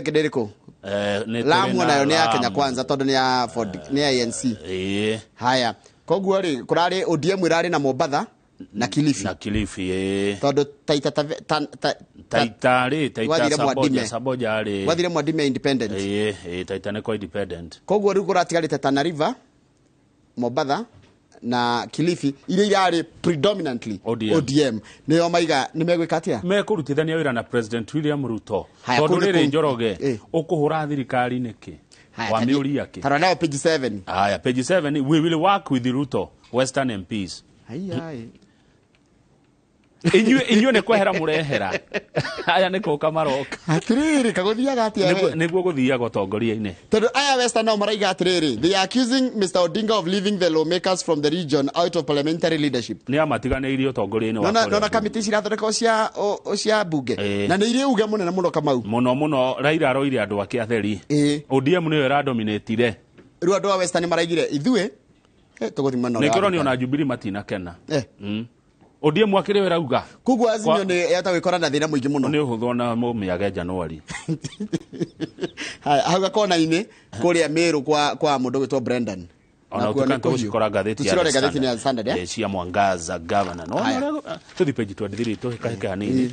kideriko Lamu nayo ni ya Kenya Kwanza tondu ni ya Ford ni ya ANC haya kogwa ri kurari ODM irari na Mombasa na Kilifi tondu Taita Saboja ari wathire Mwadime independent Taita ne ko independent kogwo riu kuratigarite Tana River Mombasa na Kilifi ile irari predominantly ODM niyo maiga nimegwika atia mekurutithania wira na President William Ruto tondu riri Njoroge ukuhura thirikari niki wa miuri yake tarana page 7 haya page 7 we will work with Ruto Western MPs inyu ne kwehera murehera aya ne ko kamaroka atiriri kaguthiaga atia niguo guthiaga utongoria-ine tondu aya Western no maraiga atiriri they are accusing Mr Odinga of leaving the lawmakers from the region out of parliamentary leadership ni amatiganeirie utongoria-ine wa nona kamiti cirathondeka cia bunge na ni irie uge munene muno kamau muno Raila aroire andu ake atheri ODM niyo ra dominatire riu andu a Western maraigire ithue tuguthima no nikironi ona Jubilee matina kena ODM akire wera uga kugwa Azimio ni yata gwikora na thina muingi muno ni uhuthwo na mumiage January hauga kona ine kuria Meru kwa mundu gwitwo Brendan ona tukanto ushikora gatheti ya Standard cia Mwangaza governor no tuthi page 23 to heka hanini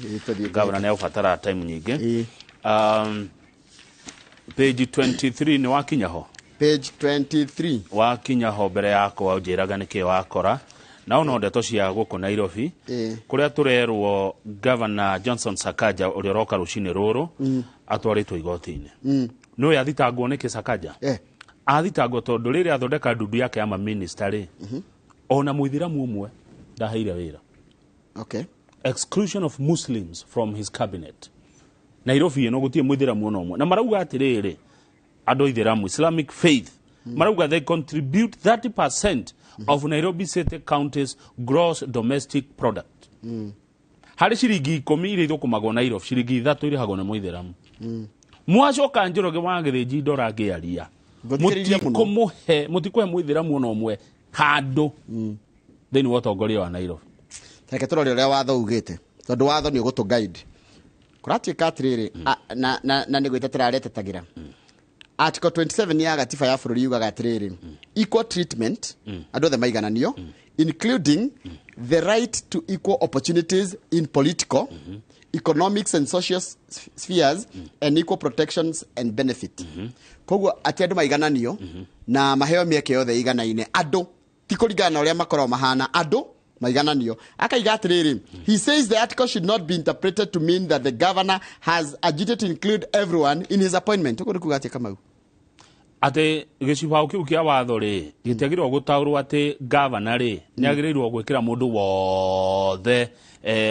governor ne ufatara time nyingi page 23 ni wakinya ho page 23 wakinya ho mbere yako waujiraga niki wakora na ono ndeto cia guku Nairobi kuria turerwo governor Johnson Sakaja uri roka rucini ruru atwaritwo igoti-ini no yathitangwo niki Sakaja athitangwo tondu riri athondeka ndundu yake ya minister ri ona muithiramu umwe ndaheire wira exclusion of Muslims from his cabinet Nairobi ino gutie muithiramu ono umwe na marauga atiriri andu ithiramu Islamic faith marauga they contribute 30% of Nairobi City County's gross domestic product. Hari shiringi 10 ire ithũkũmagwo Nairobi shiringi 3 irihagwo nĩ muithiramu. Mwacoka Njoroge wagĩthĩnji ndora ngĩaria. Mutikuhe muithiramu ono ũmwe handũ thĩinĩ wa ũtongoria wa Nairobi. Reke tũrore ũrĩa watho ugĩte tondũ watho nĩ ũgũtũ guide. Kũratuĩka atĩrĩrĩ na nĩ gwĩtetera aretetagĩra. Article 27 ya gatiba ya bũrũri yugaga atiriri equal treatment andu othe maigananio including the right to equal opportunities in political economics and social spheres and equal protections and benefit kogwo ati andu maigananio na maheo mieke yothe iganaine andu ti kũringana na ũrĩa makorwo mahana andu maigananio akaiga atiriri he says the article should not be interpreted to mean that the governor has agitated to include everyone in his appointment kuga ati kama ate gicibao kiu kia watho ri gitiagirwo gutaurwo ati governor ri niagirirwo gwikira mundu wothe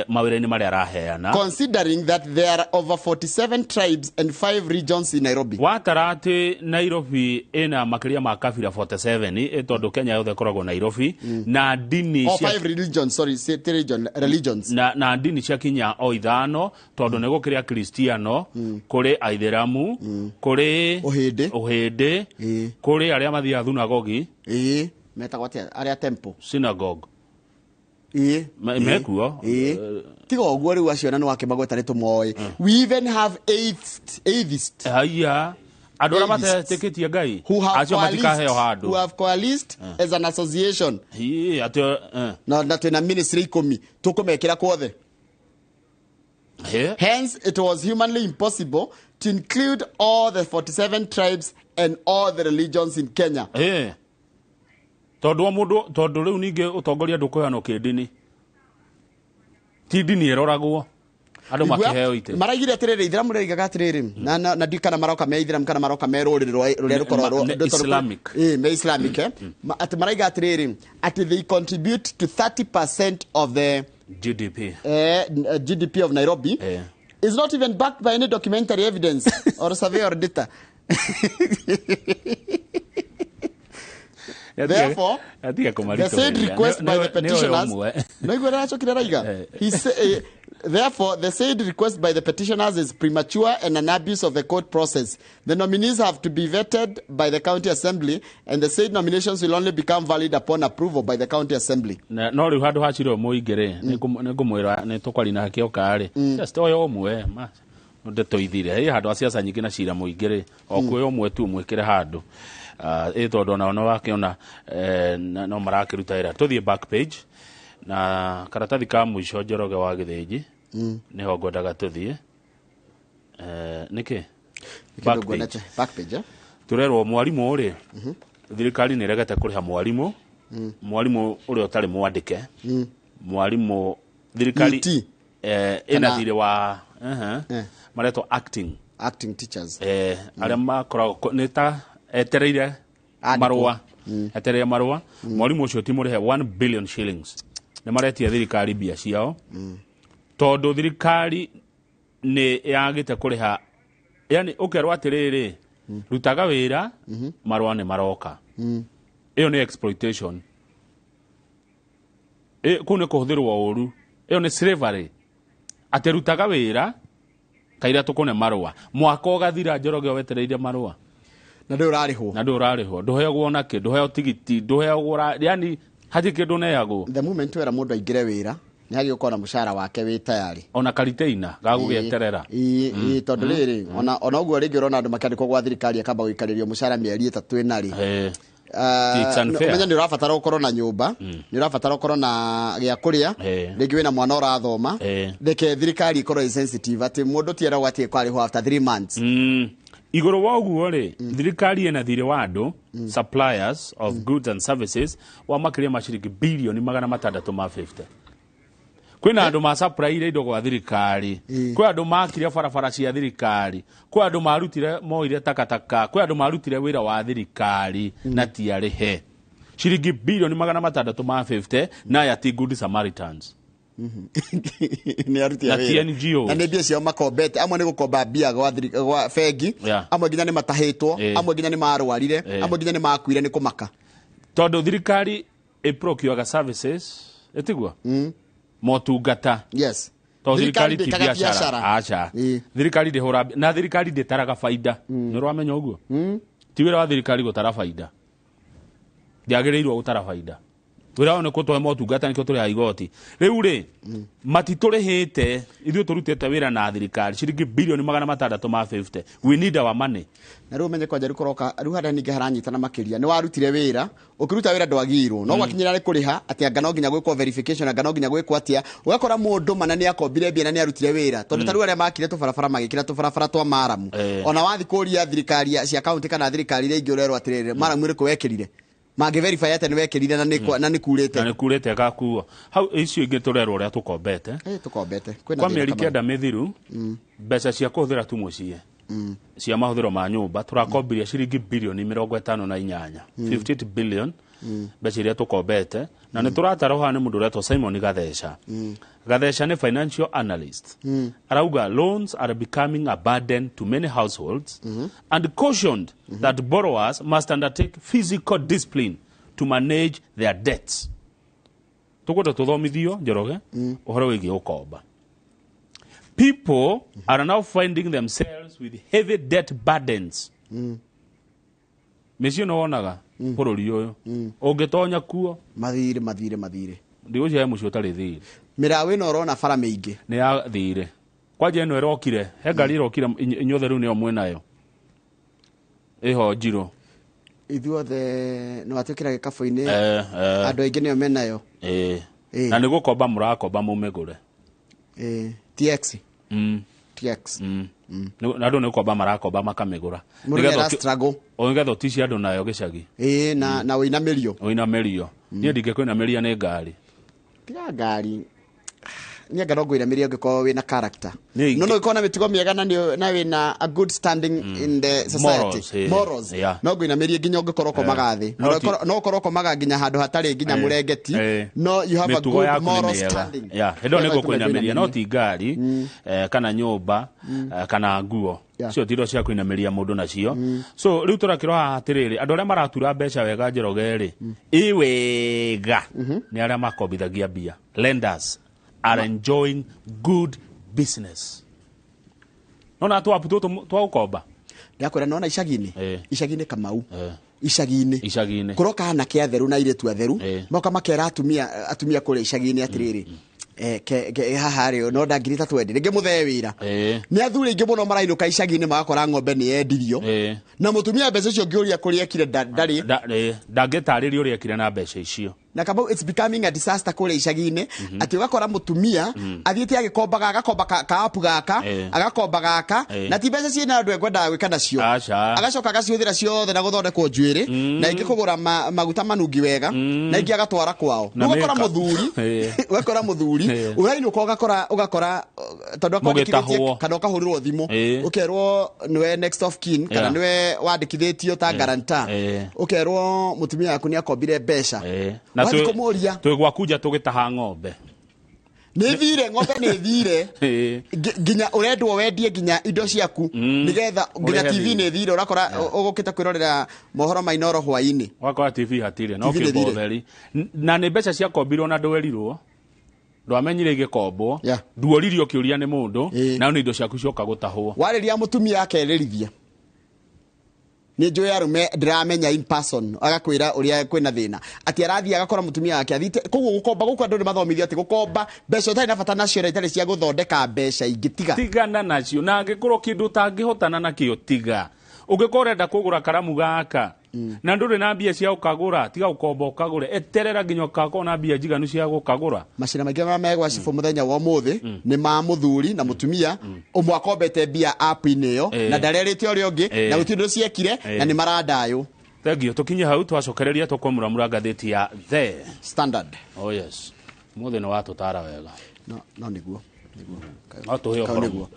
mawira-ini maria araheana, considering that there are over 47 tribes and 5 regions in Nairobi. Watara ati Nairobi ina makiria ma kabira 47 tondu Kenya yothe koragwo Nairobi na dini cia 5 religions, sorry, religions na dini cia kinya o ithano tondu nego kiria Kristiano kuri Aitheramu kuri uhindi kuri aria mathia thunagogi metagwo atia aria temple synagogue mekuo tigo guo riu acio na no akimagweta ni tumoe. We even have atheists aya adora mateteketie ngai acio matikaheo handu who have coalesced as an association na twina ministry 10 tukumekira kwothe. Hence it was humanly impossible to include all the 47 tribes and all the religions in Kenya. Tondu riu ninge utongoria ndukuheano kindini ti dini eroragwo andu makiheo ite maraigire atiriri Ithiramu rigaga atiriri na ndikana maroka me Ithiramu kana maroka me ruriri ruria rukorwo Islamic me Islamic ati maraiga atiriri ati they contribute to 30% of the GDP of Nairobi is not even backed by any documentary evidence or survey or data. Therefore, the said request by the petitioners therefore, the said request by the petitioners is premature and an abuse of the court process. The nominees have to be vetted by the county assembly, and the said nominations will only become valid upon approval by the county assembly. No riu handu hachiro muingire ningumwira ni tukwari na hakio kare just oyo omwe ma ndetoithire he handu asiasa nyingi na cira muingire okuyo omwe tu mwikire handu tondu ona wakiona no marakiruta ira tuthie back page na karatathi ka mwisho Njoroge wa Githĩnji niho ngwendaga tuthie niki back page turerwo mwarimu uri thirikari ni regete kuriha mwarimu uri utari mwandike mwarimu thirikari ina thire wa mareto acting teachers aria makoragwo nita etereire marua etereire marua mwarimu ucio ti murihe 1 billion shillings ni maretia thirikari bia ciao tondu thirikari ni yagite kuriha yani ukerwa atiriri rutaga wira marua ni maroka iyo ni exploitation kune kuhuthirwo uru iyo ni slavery aterutaga wira kaira tukone marua mwaka ugathira Njoroge wetereire marua na ndu urarihwo nduheagwo nake nduheo tigiti nduheagwo yani hati kindu neagwo the moment wera mundu aingire wira ni hagi ukona mushara wake wi tayari ona kariteina gagugieterera tondu riri ona uguo ringi urona andu makandikwo gwa thirikari akamba guikaririo mushara mieri 3 inari umenya ni urabatara ukorwo na nyumba ni urabatara ukorwo na gia kuria ringi wina mwana urathoma reke thirikari ikorwo sensitive ati mundu tiera gwatie kwariho after 3 months igoro wa uguo ri thirikari ena thire wa andu suppliers of goods and services wa makiria mashiringi bilioni 650 kwina andu ma supply indo gwa thirikari kwa andu makiria barabara cia thirikari kwa andu marutire moire takataka kwa andu marutire wira wa thirikari na tiarihe shiringi bilioni 650 na ya ti good Samaritans ni arutia wira na ni bia cia makombete amwe ni gukomba bia gwa fegi amwe nginya ni matahitwo amwe nginya ni marwarire amwe nginya ni makuire ni kumaka tondu thirikari procure services etigwa motungata to thirikari ti biashara acha thirikari ndihura na thirikari nditaraga faida ni rwamenya uguo ti wira wa thirikari gutara faida ndiagiriirwo gutara faida wira one ko twa motungata nikyo turi ha igoti riu ri matiturihite ithuĩ turutite wira na thirikari shiringi bilioni 650 we need our money na riu menye kwa jari koroka riu hada ninge haranyita na makiria ni warutire wira ukiruta wira ndwagirwo no gwakinyira ri kuriha ati anga no nginya gwikwo verification anga no nginya gwikwo atia ugakora mundu mana ni akombire bia na ni arutire wira tondu taru aria makire tubarabara magikira tubarabara twa Maramu ona wathi kuria thirikari cia county kana thirikari ria ingi urerwo atirire Maramu ri kuwekirire mage verify ate ni wekirire na ni kurete gakuo hau icio ingi turerwo ria tukombete tukombete kwa mieri kenda mithiru mbeca cia kuthira tu mucie cia mahuthiro ma nyumba turakombiria ciringi bilioni 58 58 billion mbeca iria tukombete na nĩ tũrataraho nĩ mũndũ ũretwo Simon Gathesha. Gathesha nĩ financial analyst. Arauga loans are becoming a burden to many households and cautioned that borrowers must undertake physical discipline to manage their debts. Tukwenda tuthomithio Njoroge ũhoro wĩgiĩ ũkomba. People are now finding themselves with heavy debt burdens. Mĩciĩ no wonaga bũrũri ũyũ ũngĩtonya kuo mathire ndio cia mũciĩ ũtarĩ thirĩ. Mĩraũ ĩno ũrona bara mĩingĩ nĩ ya thirĩ. Kwanja ĩno ĩrokire he ngari ĩrokire inyuothe rĩu nĩyo mwĩnayo ĩho njirũ ithuothe no atwĩkĩra gĩkabũ-inĩ andũ aingĩ nĩyo menayo na nĩ gũkomba mũrakomba mũmĩgũre TX na andũ nĩ gũkomba marakomba makamĩgũra nĩgetha ũtici andũ nayo gĩcagi na ũinamĩrio niĩ ndingĩkwĩnamĩria nĩ ngari tiga ngari niĩ anga no ngwĩnamĩria ũngĩkorwo wĩna character no ũkorwo na mĩtugo mĩega na wĩna a good standing in the society morals no ngwĩnamĩrie nginya ũngĩkorwo komaga thĩ no ũkorwo komaga nginya handũ hatarĩ nginya mũrengeti no you have a good moral standing hĩndĩ nĩ gũkwĩnamĩria no ti ngari kana nyũmba kana nguo cio tiro cia kwĩnamĩria mũndũ nacio. So rĩu tũrakĩroha atĩrĩrĩ andũ arĩa maratura mbeca wega Njoroge wega nĩ arĩa makombithagia mbia. Lenders are enjoying good business. Nona atu aputo twa ukomba. Ndakwĩra nona icagi-inĩ Kamau. Icagi-inĩ. Kuroka hana kĩa theru na iretu atheru. Moka makera atumia kũrĩa icagi-inĩ atĩrĩrĩ. Haha rĩo no ndangirita twendi rĩngĩ mũthee wĩra nĩ athuri aingĩ mũno marainũka icagi-inĩ magakora ng'ombe nĩ yendirio na mũtumia mbeca icio ngĩũria kũrĩa ekire ndangĩtarĩria ũrĩa ekire na mbeca icio. Na Kamau it's becoming a disaster kũrĩa icagi-inĩ atĩ ũgakora mũtumia athiĩte agĩkombaga agakomba kaapu gaka agakomba gaka na ti mbeca ciĩna andũ ekwendaga gwĩka nacio agacoka agacihũthĩra ciothe na gũthondekwo njuĩrĩ na ingĩ kũgũra maguta manungi wega na ingĩ agatwara kwao. Ũgakora mũthuri ũrainũka ũgakora tondũ akwandĩkithĩtie kana ũkahũrĩrwo thimũ ũkerwo nĩwe next of kin kana nĩwe wandĩkithĩtio ta guarantor ũkerwo mũtumia waku nĩ akombire mbeca na twĩgwakunja tũgĩtaha ng'ombe ng'ombe nĩ thire nginya ũrendwo wendie nginya indo ciaku nigetha nginya TV nĩ thire ũrakora ũgũkĩte kwĩrorera mohoro ma Inoro hwaĩ-inĩ wakora TV hatirĩ no kĩbotheri na nĩ mbeca cia kombirwo na ndwerirwo ndwamenyire igĩkombwo nduoririo kĩũria nĩ mũndũ na nĩ indo ciaku cioka gũtahwo warĩria mũtumia akerĩrithia nĩ njũĩ arũme ndiramenya in person agakwĩra ũrĩa kwĩna thĩna atĩ arathiĩ agakora mũtumia wake athite koguo gũkomba gũkũ andũ nĩ mathomithio atĩ gũkomba mbeca ũtarĩ na bata nacio na itarĩ cia gũthondeka mbeca ingĩ tigana nacio na angĩkorwo kĩndũ ũtangĩhotana nakĩo tiga ũngĩkorwo ũrenda kũgũra karamu gaka na ndũrĩ na mbia cia gũkagũra tiga gũkomba ũkagũre eterera nginya ũgakorwo na mbia njiganu cia gũkagũra. Macina maingĩ marĩa megwa cibũ mũthenya wa ũmũthĩ nĩ ma mũthuri na mũtumia ũmwe akombete mbia app-inĩ ĩyo na ndarerĩte ũrĩa ũngĩ na gũtirĩ ũndũ ciekire na nĩ marandayũ. Thengio tũkinye hau twacokereria tũkũmũramũra ngathĩti ya The Standard. Oh yes mũthĩ nĩ watũtara wega no nĩguo no tũhe ũhoro.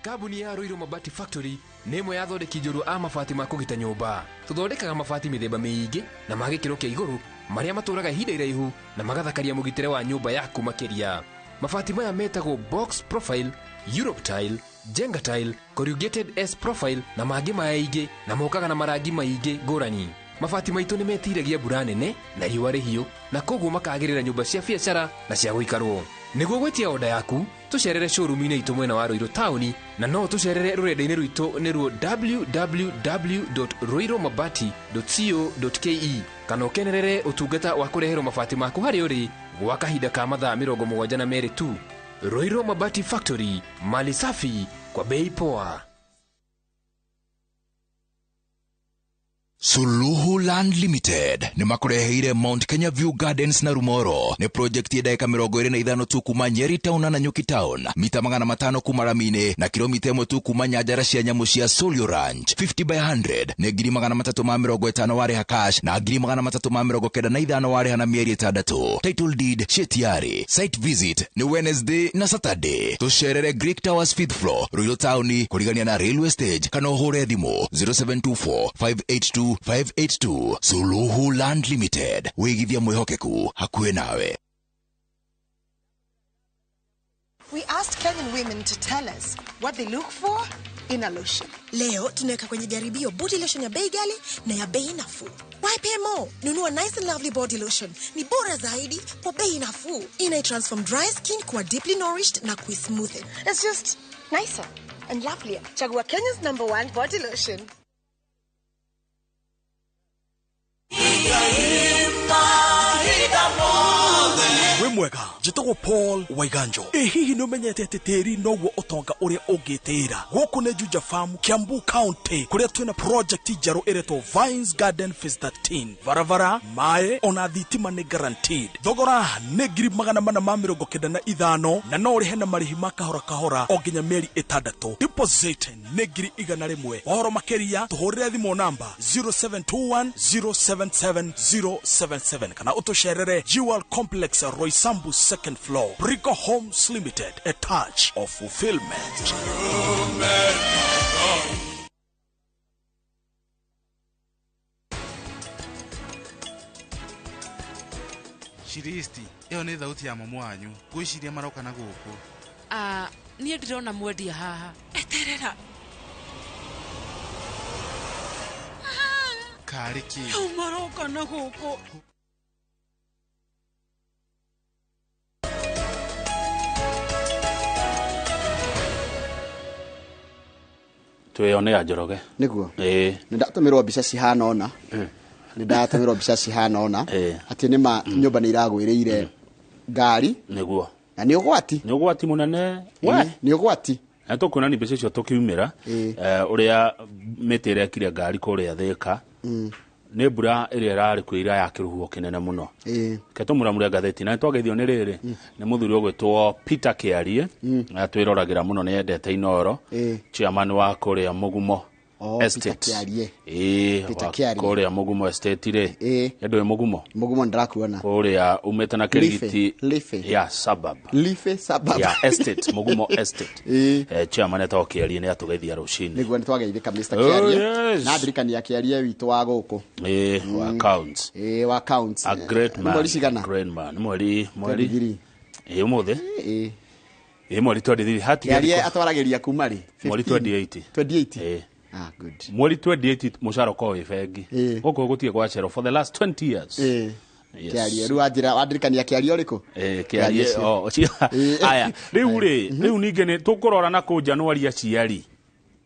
Kambuni ya Roiro Mabati Factory nĩ ĩmwe ya athondeki njorua a mabati ma kũgita nyũmba. Tũthondekaga mabati mĩthemba mĩingĩ na ma gĩkĩro kĩa igũrũ marĩa matũraga ihinda iraihu na magathakaria mũgitĩre wa nyũmba yaku makĩria. Mabati maya metagwo Box Profile, Europe Tile, Jenga Tile, Corrugated S Profile na mangĩ maingĩ na mokaga na marangi maingĩ ngũrani. Mabati maitũ nĩ metiragia mbura nene na riũa rĩhiũ na koguo makagĩrĩra nyũmba cia biacara na cia gũikarwo. Nĩguo gwetia oda yaku tucerere showroom-inĩ itũ mwena wa Roiro Town na no tucerere rũrenda-inĩ rwitũ nĩruo www.roiromabati.co.ke kana ũkenerere ũtungata wa kũreherwo mabati maku harĩ ũrĩ gwa kahinda ka mathaa 72 tu. Roiro Mabati Factory, mali safi kwa bei poa. Suluhu Land Limited ni makureheire Mount Kenya View Gardens na Rumoro. Ni project ya dakika 25 tu kuma Nyeri Town na Nanyuki Town, mita 500 kuma Ramine na kilomita 1 tu kuma Nyajara cia nyamu cia Solio Ranch. 50 by 100 ni 350 wari hakash na 395 wari hana mieri 6. Title deed shetiari. Site visit ni Wednesday na Saturday. Tusherere Greek Towers 5th floor, Royal Town, kurigania na Railway Stage. Kana uhure thimo 0724 582 582. Suluhu Land Limited, wigithia mwihokeku hakuhe nawe. We asked Kenyan women to tell us what they look for in a lotion. Leo tunaweka kwenye jaribio body lotion ya bei ghali na ya bei nafuu. Why pay more? Nunua Nice and Lovely body lotion. Ni bora zaidi kwa bei nafuu. Inai-transform dry skin kuwa deeply nourished na kui-smoothen. It's just nicer and lovelier. Chagua Kenya's #1 body lotion. We mwega njitagwo Paul Waiganjo. Hihi no menyete titiri noguo utonga uria ungitira guku ne Juja Farm, Kiambu County, kuria twina project njeru ireto Vines Garden Phase 13. Varavara mae ona thitima ni guaranteed. Thogora ne 495 na no urihe na marihi makahora kahora o nginya mieri 6. Deposit ne 100,000. Wahoro makeria tuhurire thimo namba 0721077077 kana utosherere Jewel Complex Roysambu 2nd floor, Brico Homes Limited, a touch of fulfillment. Shiristi, eo ni thauti ya mamu wanyu. Gwiciria maroka na guku. Nie ndirona mwendia haha. Eterera. Kariki. Maroka na guku. Tweyone ya Njoroge niguo nindatumirwo mbica cihana ona nindatumirwo mbica cihana ona ati nima nyumba ni iragwiriire ngari niguo na ni ugwati munene we ni ugwati na tukuna ni mbica icio tukiumira uria mitire kire ngari kuria Thika ne mbura iria rari kwira ya kiruhuo kinene muno ketumura gatheti na twagethio ni riri ni muthuri ogwetwo Peter Kiarie atwirораgira muno ni endete inoro chairman wa kuria Mugumo Estate kuria Mugumo Estate ri endo Mugumo ndakuona kuria umeta na kirigiti ya suburb ya Estate Mugumo Estate chairman eta Kiarie ni atugethia rucini niguo nitwageithika Mr Kiarie na thirikani ya Kiarie witu wa guku wa accounts wa accounts a great man mweri umuthe mweri 23 hati Kiarie atwaragiria kuma ri mweri 28 good mweri 28 mushara kwa ifegi goko gutie kwa chero for the last 20 years Kiarie ruajira wadirikania Kiarie uriko Kiarie aya riu ningene tukurora na ku January aciari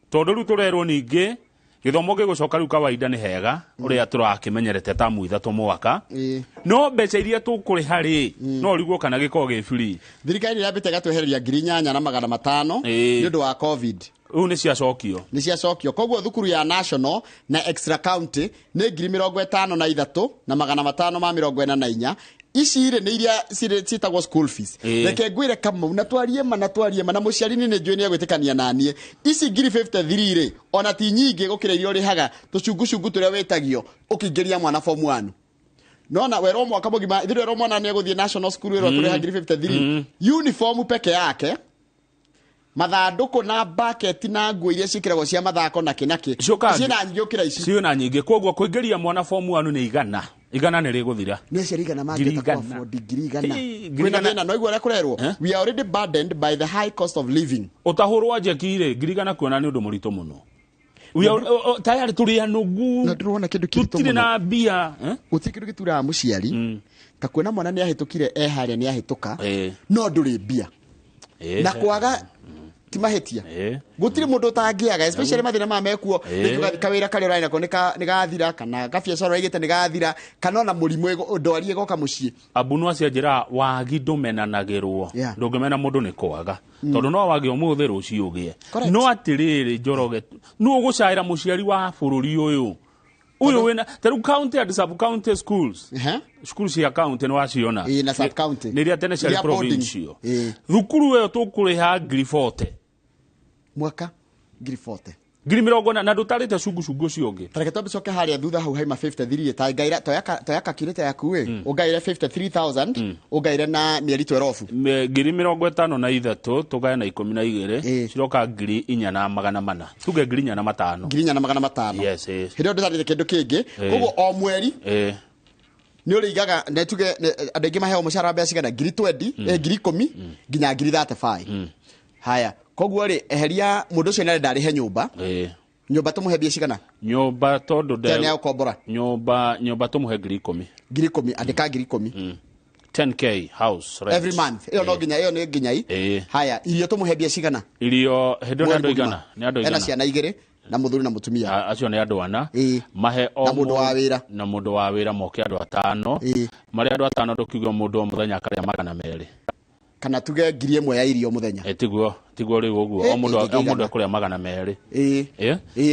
tondu riu turerwo ninge githomo gigucoka riu kawaida ni hega uria turakimenyerete tamu 3 mwaka no mbeca iria tukuri hari no riguo kana giko gi free thirikari irabite gatwehereria 8,500 ni undu wa covid ni ciacokio koguo thukuru ya national na extra county ni 53,544 ici ni iria citagwo school fees reke ngwire kamau na twarie ma na muciari ni njui ni agwitikania nanie ici 53 ri ona ti nyingi gukira irio rihaga tucungucungu turia wetagio ukingeria mwana form 1 nona wero mwaka mugima thiro wero mwana ni aguthie national school wero kuriha 53 uniform peke yake mathanduku na bucket na nguo iria cikiragwo cia mathako na kinaki ciina nyingi ukira ici ciina nyingi koguo kuingeria mwana form 1 ni igana ni riguthira ni cirigana mangeta kwa for degree igana no igwa kurerwo we are already burdened by the high cost of living utahurwa jekire girigana kuona ni undu murito muno tayari turia nugu na turona kindu kirito muno na bia utikiru gitura muciari takwena mwana ni ahetukire haria ni ahituka no nduri bia na kwaga timahetia gutiri mundu tangiaga especially mathina ma mekuo niguga kawira kale uraina ko nigathira kana gabiacara igite nigathira kana na murimu ndwarie goka mucii abunu acia njira wagi ndumenanagirwo ndungimena mundu ni kwaga tondu no wagi umuthe rucio ugie no atiriri Njoroge no gucaira muciari wa bururi uyu uyu wina teru county and sub county schools schools ya county no waciona na sub county niria tene cia provincial thukuru yo tukuriha ngiri 40 mwaka ngiri 40 ngiri 40 na ndutarite cungu ciongi tareke tombe coke haria thutha hau haima 53 ta ngaira toyaka kirite yaku ungaire 53000 ungaire na mieri 12 ngiri 53 tugaya na 12 ciroka ngiri 4,400 tuge ngiri 4,500 yes hindo ndutarite kindu kingi koguo o mweri ni urigaga na tuge andingi maheo mushara mbeca cigana ngiri 20 ngiri 10 nginya ngiri 35 haya koguo ri eheria mundu ucio nare ndari he nyumba nyumba tumuhe bia cigana nyumba tondu tene ya ukombora nyumba tumuhe ngiri 10 andika ngiri 10 10k house rent every month iyo no nginya iyo ni nginya haya irio tumuhe bia cigana irio hendo na ndoigana ni andu igana ena ciana igiri na muthuri na mutumia acio ni andu ana mahe o na mundu wa wira na mundu wa wira moke andu atano mari andu atano ndukiuga mundu o muthenya akaria magana meri kana tuge ngiri 1 ya irio muthenya tiguo riu uguo o mundu akuria magana meri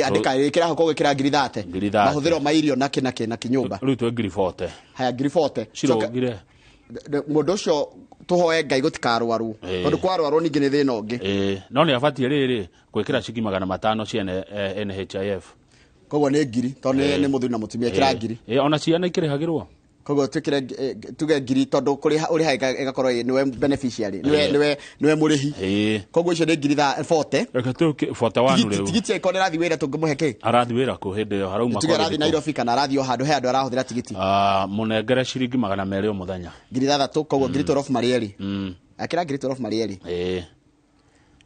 andika ikira hako gikira ngiri 30 mahuthiro ma irio na kinyumba riu tu ngiri 40 haya ngiri 40 cirogire mundu ucio tuhoe ngai gutikarwaru tondu kwarwaru ningi ni thina ungi no ni abatie riri gwikira ciki 500 cia NHIF koguo ni ngiri tondu ni muthuri na mutumia kira ngiri ona ciana ikirihagirwo koguo tukire tuge ngiri tondu kuri uri ha igakorwo niwe beneficiary niwe murihi koguo icio ni ngiri 40 reke tuke 41 riu tigiti ikone rathi wira tungimuhe ki arathi wira ku hindi yo harauma tuge rathi Nairobi kana rathi o handu he andu arahuthira tigiti munengere ciringi 200 o muthenya ngiri 3 koguo ngiri 12 marieri akira ngiri 12 marieri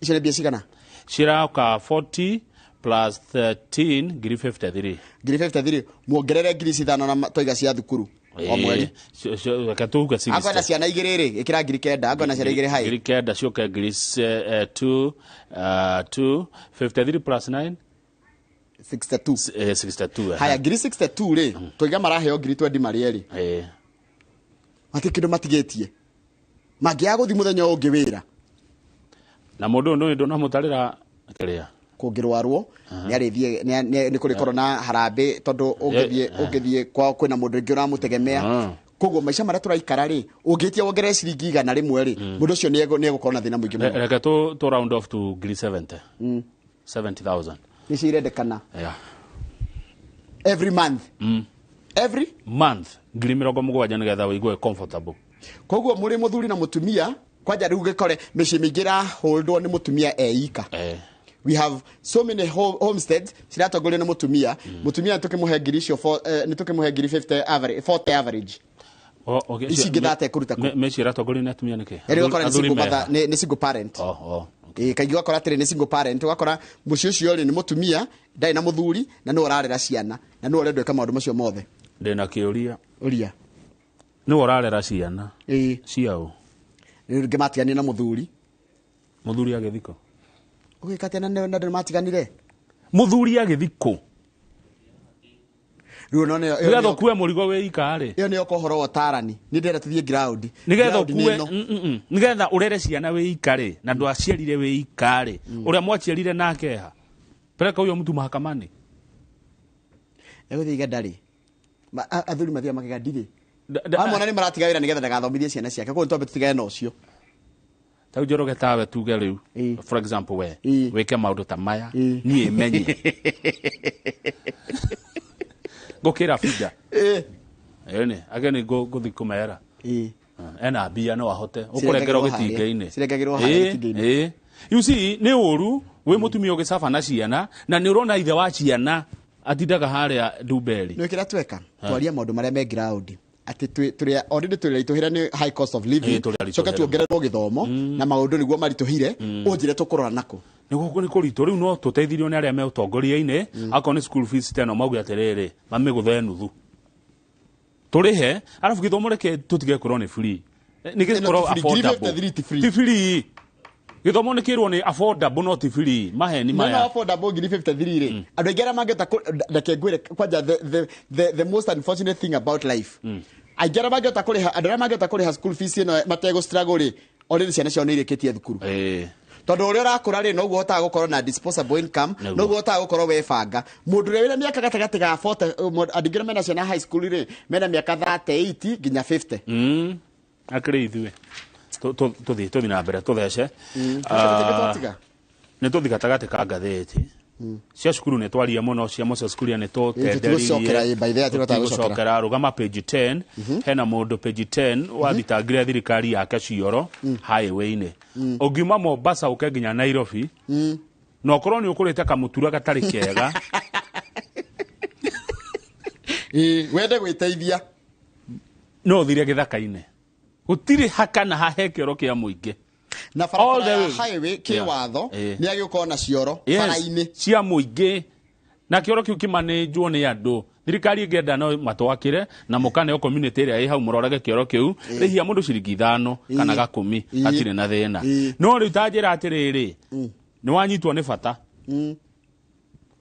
icio ni bia cigana cirauka 40 plus 13 ngiri 53 muongerere ngiri 5 na toiga cia thukuru o mweri katuga 60 agona ciana igiriri ikira ngiri 9 agona ciana igiri hai ngiri 9 cioka ngiri 2 53 plus 9 62 haya ngiri 62 ri toiga maraheo ngiri 20 marieri ati kindu matigetie magia guthi muthenya ungi wira na mundu ndo ndo na mutarira kiria kungirwarwo ni arithie ni kuri korona harambe tondu ungithie kwa kwina mundu ingi uramutegemea koguo maisha maria turaikara ri ungitia wongere ciringi igana rimwe ri mundu ucio ni egukorwo na thina muingi muno reke to round off to ngiri 70 70,000 ni cirendekana every month every month ngiri 70 nigetha wigue comfortable koguo muri muthuri na mutumia kwanja riu gikore mici mingira holdwo ni mutumia eika we have so many homesteads ciratongorio na mutumia tukimuhe ngiri icio ni tukimuhe ngiri 50 average 40 average okay ici ngithate kuruta ku me ciratongorio na atumia niki ni single parent kaigi wakora tiri ni single parent wakora muci ucio ri ni mutumia ndai na muthuri na no urarera ciana na no urendwe kama maundu macio mothe ndina kiuria ni urarera ciana ciao ni ngimatiania na muthuri agithiko ugikatena na matiganire muthuri agithiko riu no ne nigetha kuwe murigo we ikare iyo ni okohoro wa tarani ni ndera tuthie ground nigetha kuwe nigetha urere ciana we ikare na ndu aciarire we ikare uria mwaciarire nake ha pereka uyo mtu mahakamani eguthi gadari athuri mathia makigadire amona ni maratigawira nigetha ndagathomithie ciana ciake ko ntombe tutigane no cio tau joroge tawe tuge riu for example we weke maundu ta maya nie menye gokira fida ene ageni guthi kumera ena bia no ahote ukurengero gitinga-ini cirengagirwo gitinga-ini you see ni uru we mutumia ugicafa na ciana na ni urona ithe wa ciana atindaga haria Dumberi no kira tweka twaria maundu maria me ground ati turi already turituhira ni high cost of living coka tuongererwo githomo na maundu niguo marituhire unjire tukurora nako niguo ni kurito riu no tuteithirio ni aria me utongoria-ini akoni school fees teno maugi atiriri mamiguthe nuthu turihe arafu githomo reke tutige kurwo ni free ni gikorwo affordable free githomo ni kirwo ni affordable not free maheni maya no affordable ngiri 53 ri andu aigera mangeta ndake ngwire kwanja the most unfortunate thing about life aigera mangeta kuriha school fees ino matego struggle ri already ciana cio ni irikitie thukuru tondu uria urakura ri no guhota gukorwo na disposable income no guhota gukorwo webanga mundu ri wina miaka gatagati ga 40 adigire mena ciana high school ri mena miaka 38 nginya 50 akire ithue tuthi na mbere tuthece nä tå thigatagatä ka ngathäti cia cukuru nä twaria må no cia Moses Kuria nä tå tendeririegåcokera rå gama page 10 hena må ndå page 10 wathitangire thirikari yake cioro highway-inä å ngiuma Mombasa å ke nginya Nairobi na okorwo nä å kå rä te kamå tura gatarä kega wende gwä teithia no thire gä thaka-inä gå tirä haka na hahe kä oro kä a må ingä na barabara ya highway kä watho nä agä å korwo na cioro bara-inä cia må ingä na kä oro kä u kä manänjwo nä andå thirikari ngenda no matwakä na må kaneo community ä rä a ä hau må rorage kä oro kä u rä hia må ndå ciringi 5 kana 10 hatirä na thä na no rä u ta njä ra atä rä rä nä wanyitwo nä bata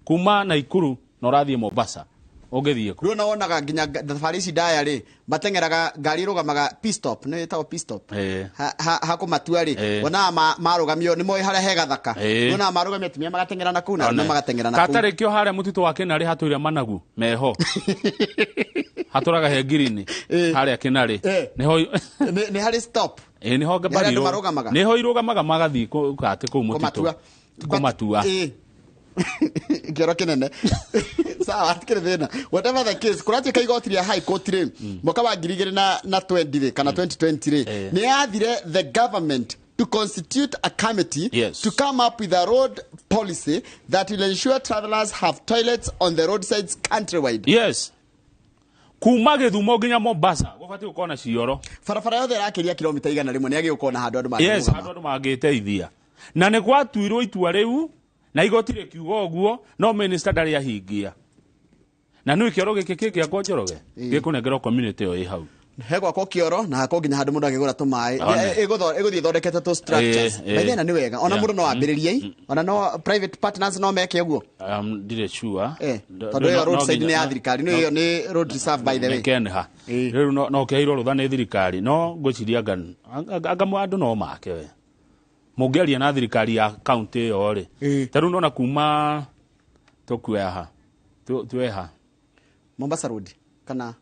kuma Naikuru na å rathiä Mombasa ũngĩthiĩ kũ rĩu na wonaga nginya thabarĩ ici ndaya rĩ mateng'eraga ngari ĩrũgamaga pit-stop nĩ ĩtagwo pit-stop hakũmatua rĩ wonaga marũgamio nĩ moĩ harĩa he gathaka wonaga marũgamio atumia magateng'era na kũu na magateng'era na kũu katarĩ kĩo harĩa mũtitũ wa Kĩnarĩ hatũire managu meho hatũraga he ngirini harĩa Kĩnarĩ nĩ harĩ stop nĩho nĩho irũgamaga magathiĩ kũu mũtitũ kũmatua kĩoro kĩnene sawa atikĩrĩ thĩna whatever the case kũratuĩka igoti rĩa high court rĩ mwaka wa 2020 rĩ kana 2020 rĩ nĩ yathire the government to constitute a committee to come up with a road policy that will ensure travelers have toilets on the roadsides countrywide. Yes. Kuma Gĩthumo nginya Mombasa gũbatiĩ gũkorwo na cioro barabara yothe ĩrakĩria kilomita 100 nĩ agĩ gũkorwo na handũ andũ mangĩrũgama. Yes, handũ andũ mangĩteithia na nĩ gwatuirwo itua rĩu na igoti rĩkiuga ũguo no minister ndarĩ ahingia na nĩ kĩoro gĩkĩ kĩngĩ Njoroge gĩkũnengerwo community ĩyo ĩ hau he gwakwo kĩoro na hakwo nginya handũ mũndũ angĩgũra tũmaĩ ĩgũthiĩ ĩthondekete tũ structures maithena nĩ wega ona mũndũ no ambĩrĩrie ona no private partners no meke ũguo ndirĩ sure tondũ ĩyo roadside nĩ ya thirikari nĩ nĩ road reserve by the way kenha rĩu no kĩairwo rũtha nĩ thirikari no ngwĩciria anga andũ no make we mũngĩaria na thirikari ya county ĩyo rĩ tarĩu nona kuma tũkueha tueha Mombasa road kana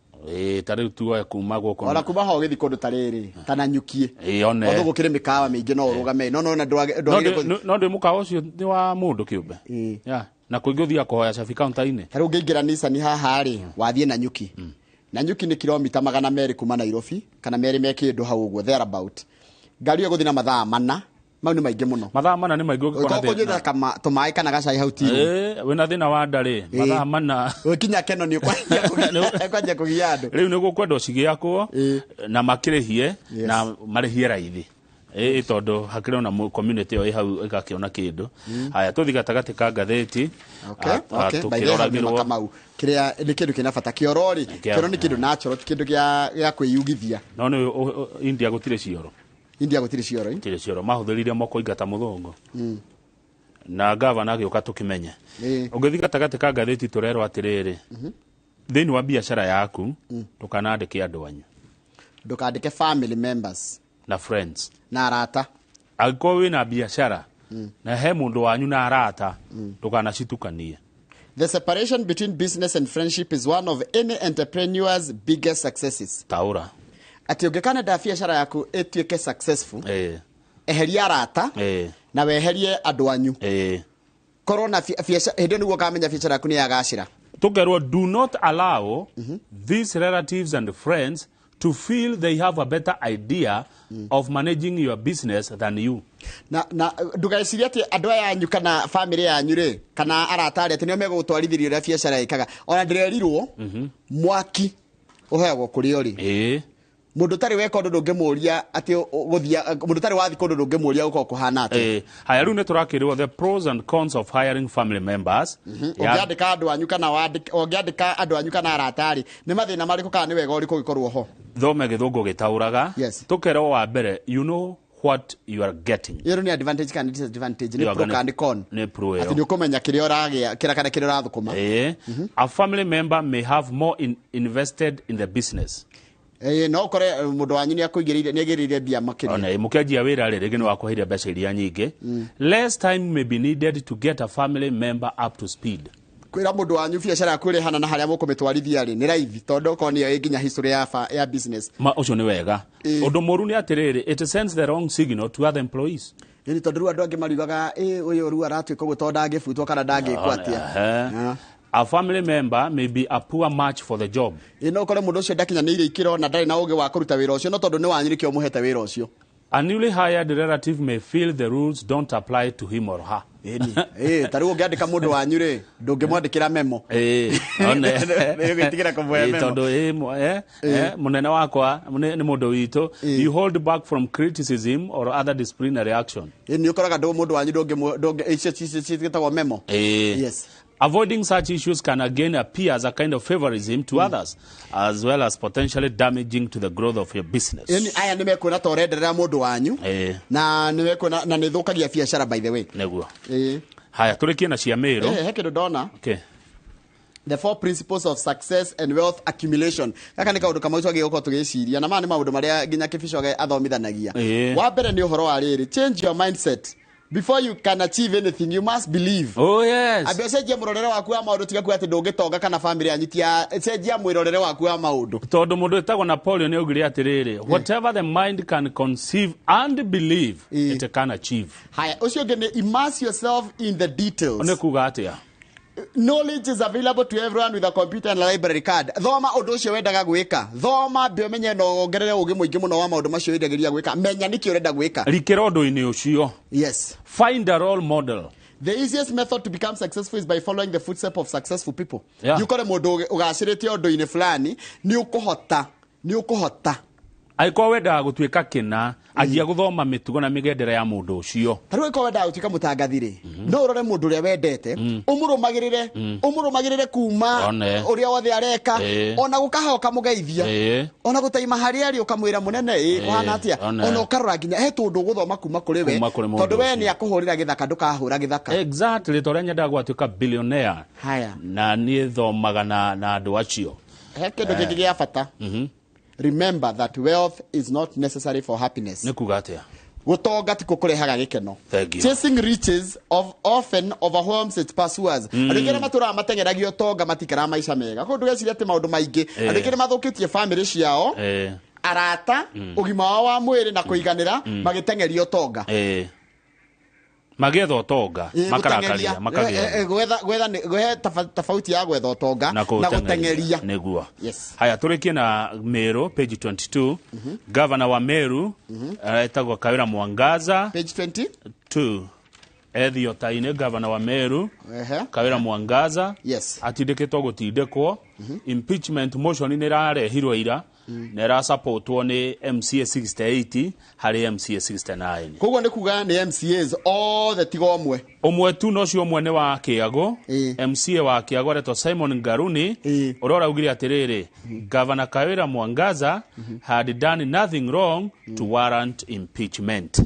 tarĩu tuoe kuma gũkũ ona kuma ho gĩthi kũndũ ta rĩrĩ kana nyukie one othe gũkĩrĩ mĩkawa mĩingĩ no ũrũgame no ndĩ mũkawa ũcio nĩ wa mũndũ kĩũmbe na kũingĩ ũthiaga kũhoya cabi kaunta-inĩ tarĩu ũngĩingĩra Nissan haha rĩ wathiĩ na nyuki na nyuki nĩ kilomita 200 kuma Nairobi kana merĩ me kĩndũ hau ũguo there about ngari ĩyo gũthiĩ na mathaa 4 mau nĩ maingĩ mũno mathaa 4 nĩ maingĩ ũngĩkora kama tũmaĩ kana gacai hau ti wĩna thĩna wa nda rĩ mathaa 4 ũkinya Keno nĩ ũkwanjia kũgia andũ rĩu nĩguo kwenda cigĩakwo na makĩrĩhie na marĩhie raithi tondũ hakĩrĩ ona community ĩyo ĩ hau ĩgakĩona kĩndũ haya tũthi gatagatĩ ka ngathĩti tukĩroragĩrwo kĩrĩa nĩ kĩndũ kĩna bata kĩoro rĩ kĩoro nĩ kĩndũ natural ti kĩndũ gĩa kwĩyugithia no nĩ India gũtirĩ cioro India gũtirĩ cioro gũtirĩ cioro mahũthĩrire moko ingata mũthũngũ na gavana agĩũka tũkĩmenye ũngĩthi gatagatĩ ka ngathĩti tũrerwo atĩrĩrĩ thĩinĩ wa biacara yaku ndũkanandĩke andũ anyu ndũkandĩke family members na friends na arata angĩkorwo wĩna biacara na he mũndũ wanyu na arata ndũkanacitukanie. The separation between business and friendship is one of any entrepreneur's biggest successes. Taura ati ũngĩkanenda biacara yaku ĩtuĩke successful eheria arata na weherie andũ anyu korwo na biacara hĩndĩ nĩguo ũkamenya biacara yaku nĩ yagacĩra. Tũkerwo do not allow these relatives and friends to feel they have a better idea of managing your business than you. Na ndũgecirie atĩ andũ aya anyu kana family yanyu rĩ kana arata arĩa atĩ nĩo megũgũtwarithirie ũrĩa biacara ĩkaga ona ndĩrerirwo mwaki ũheagwo kũrĩ ũrĩ mũndũ tarĩ weka ũndũ ndũngĩmũria atĩ gũthia mũndũ tarĩ wathi kũndũ ndũngĩmũria gũkorwo kũhana atĩ haya rĩu nĩ tũrakĩrĩrwo the pros and cons of hiring family members. Ũngĩandĩka andũ anyu kana ũngĩandĩka andũ anyu kana arata rĩ nĩ mathĩna marĩkũ kana nĩ wega ũrĩkũ gĩkorwo ho thome gĩthũngũ gĩtaũraga tũkerwo wa mbere you know what you are getting. Yero ni advantage kana disadvantage ni pro kana con. Ni pro yo. Ati ni ukomenya kire oragĩa kira kana kire rathukuma. A family member may have more invested in the business. no kore mundu wanyu ni akuigiriire ni agiriire bia makiria ona mukianjia wira riri gini wakuhiria mbeca iria nyingi less time may be needed to get a family member up to speed. Kwira mundu wanyu biacara yaku ri hana na haria mukumitwarithia ri ni raithi tondu ko ni nginya history ya business ma ucio ni wega undu moru ni atiriri it sends the wrong signal to other employees. Ni tondu andu angi mariugaga uyu ru aratuika guto ndangifutwo kana ndangikwatia. A family member may be a poor match for the job. No kore mundu ucio ndakinyanire ikiro na ndari na uge wa kuruta wira ucio no tondu ni wanyirike umuhete wira ucio. A newly hired relative may feel the rules don't apply to him or her. Tariu ngiandika mundu wanyu ri ndungimwandikira memo. Ngitigira kumwe memo. Tondu munene wakwa ni mundu witu, you hold back from criticism or other disciplinary action. Ni ukoraga ndo mundu wanyu ndungitagwo memo. Yes. Avoiding such issues can again appear as a kind of favorism to others, as well as potentially damaging to the growth of your business. Aya nimekuona to renderera mundu wanyu na nimekuona na nithukagia biashara by the way. Neguo. Haya turikie na cia mero. Hekido dona. Okay. The 4 principles of success and wealth accumulation. Kaka ni kaundu kamwe twage goko tugiciria na ma ni maundu maria ginya kibisho athomithanagia. Wa mbere ni uhoro wa riri, change your mindset. Before you can achieve anything, you must believe. Oh yes. Abeseje murorere waku ya maundu tiga ku ati ndungitonga kana family anyitia seje mwirorere waku ya maundu. Tondu mundu etagwo Napoleon augire atiriri, whatever the mind can conceive and believe, it can achieve. Haya, ucio ngene immerse yourself in the details. One kuga atia. Knowledge is available to everyone with a computer and a library card. Thoma undu ucio wendaga gwika. Thoma bio menye no ongerere ugi muingi muno wa maundu macio wendagiria gwika. Menya niki urenda gwika. Rikira undu-ini ucio. Yes. Find a role model. The easiest method to become successful is by following the footsteps of successful people. Yeah. You kore mundu ugaciritie undu-ini fulani ni ukuhota. Aiko wendaga gutuika kina ajia guthoma mitugo na migendera ya mundu ucio. Tariu aiko wendaga gutuika mutangathiri. No urore mundu uria wendete, umurumagirire kuma uria wothe areka, ona gukahoka mugeithia. Ona gutaima hari ari ukamwira munene kuhana atia. Ona ukarora nginya he tundu guthoma kuma kuri we. Tondu we ni akuhurira githaka ndukahura githaka. Exactly, tore nyendaga gwatuika billionaire. Haya. Na ni thomaga na andu acio. He kindu kingi gia bata. Remember that wealth is not necessary for happiness. Nikuga atia. Gutonga ti kukurehaga gikeno. Chasing riches often overwhelms its pursuers. Andikire matura matengeragia utonga matikara maisha mega. Ko ndugeciria ati maundu maingi. Andikire mathukitie family ciao. Arata, ugima wao wa mwiri na kuiganira magitengeria utonga. Magetha utonga makarakaria makagia gwetha tofauti ya gwetha utonga na gutengeria neguo. Yes. Haya turikie na Meru page 22. Governor wa Meru etagwo Kawira Mwangaza page 22. Ethio taine governor wa Meru Kawira Mwangaza atindikitwo gutindikwo impeachment motion ni rarehirwo ira na ra supportwo ni MCA 68 hari MCA 69. Koguo ni kuga ni MCAs all the tigomwe omwe tu no cio mwene wa Kiago MCA wa Kiago reto Simon Ngaruni urora ugire atiriri Governor Kawira Mwangaza had done nothing wrong to warrant impeachment.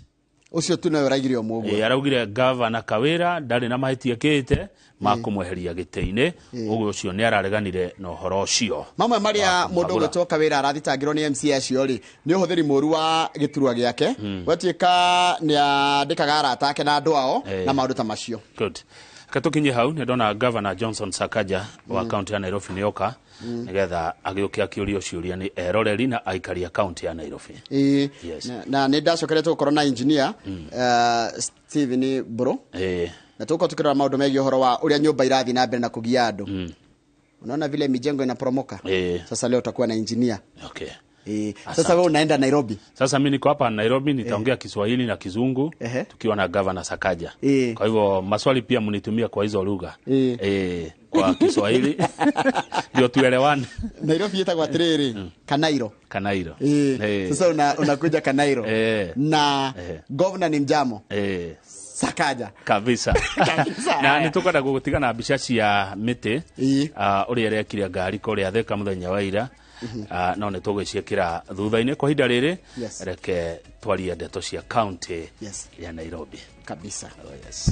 Ucio tu nayo ragirio mugwe araugire Governor Kawira ndari na mahitia kite makumweheria gite-ini uguo ucio ni arareganire no horo ucio. Mamwe maria mundu gwetwo Kawira arathitangirwo ni MCA acio ri ni uhuthiri moru wa giturwa giake gwatuika ni andikaga arata ake na andu ao na maundu ta macio. Good. Katukinye hau ni ndona Governor Johnson Sakaja wa county ya Nairobi nioka nigetha agiukia kiurio ciuria ni eroreri na aikari county ya Nairobi. Yes. Na ni ndacokeretwo gukorwo na engineer Steven Bro. Na tuko tukirora maundu megi uhoro wa uria nyumba irathi na mbere na kugia andu. Unaona vile mijengo inaporomoka. Sasa leo utakuwa na engineer. Okay. Sasa wewe unaenda Nairobi. Sasa mimi niko hapa Nairobi nitaongea Kiswahili na Kizungu tukiwa na Governor Sakaja. Kwa hivyo maswali pia mnitumia kwa hizo lugha. Kwa Kiswahili ndio tuelewane. Nairobi itagwa atiriri Kanairo. Sasa unakuja Kanairo na governor ni Mjamo. Sakaja kabisa. Na nitukwenda gugutigana mbica cia miti uri erekire ngari kuria Thika muthenya wa ira no ne tugiciekira thutha-ini kwa hinda riri reke twarie ndeto cia county ya Nairobi kabisa. Yes.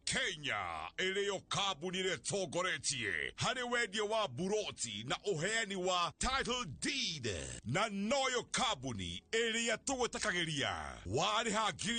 Kenya iliyo kabuni retongoretie hari wendio wa buroti na uheani wa title deed na noyo kabuni iliya tuwetakagiria wari hagiri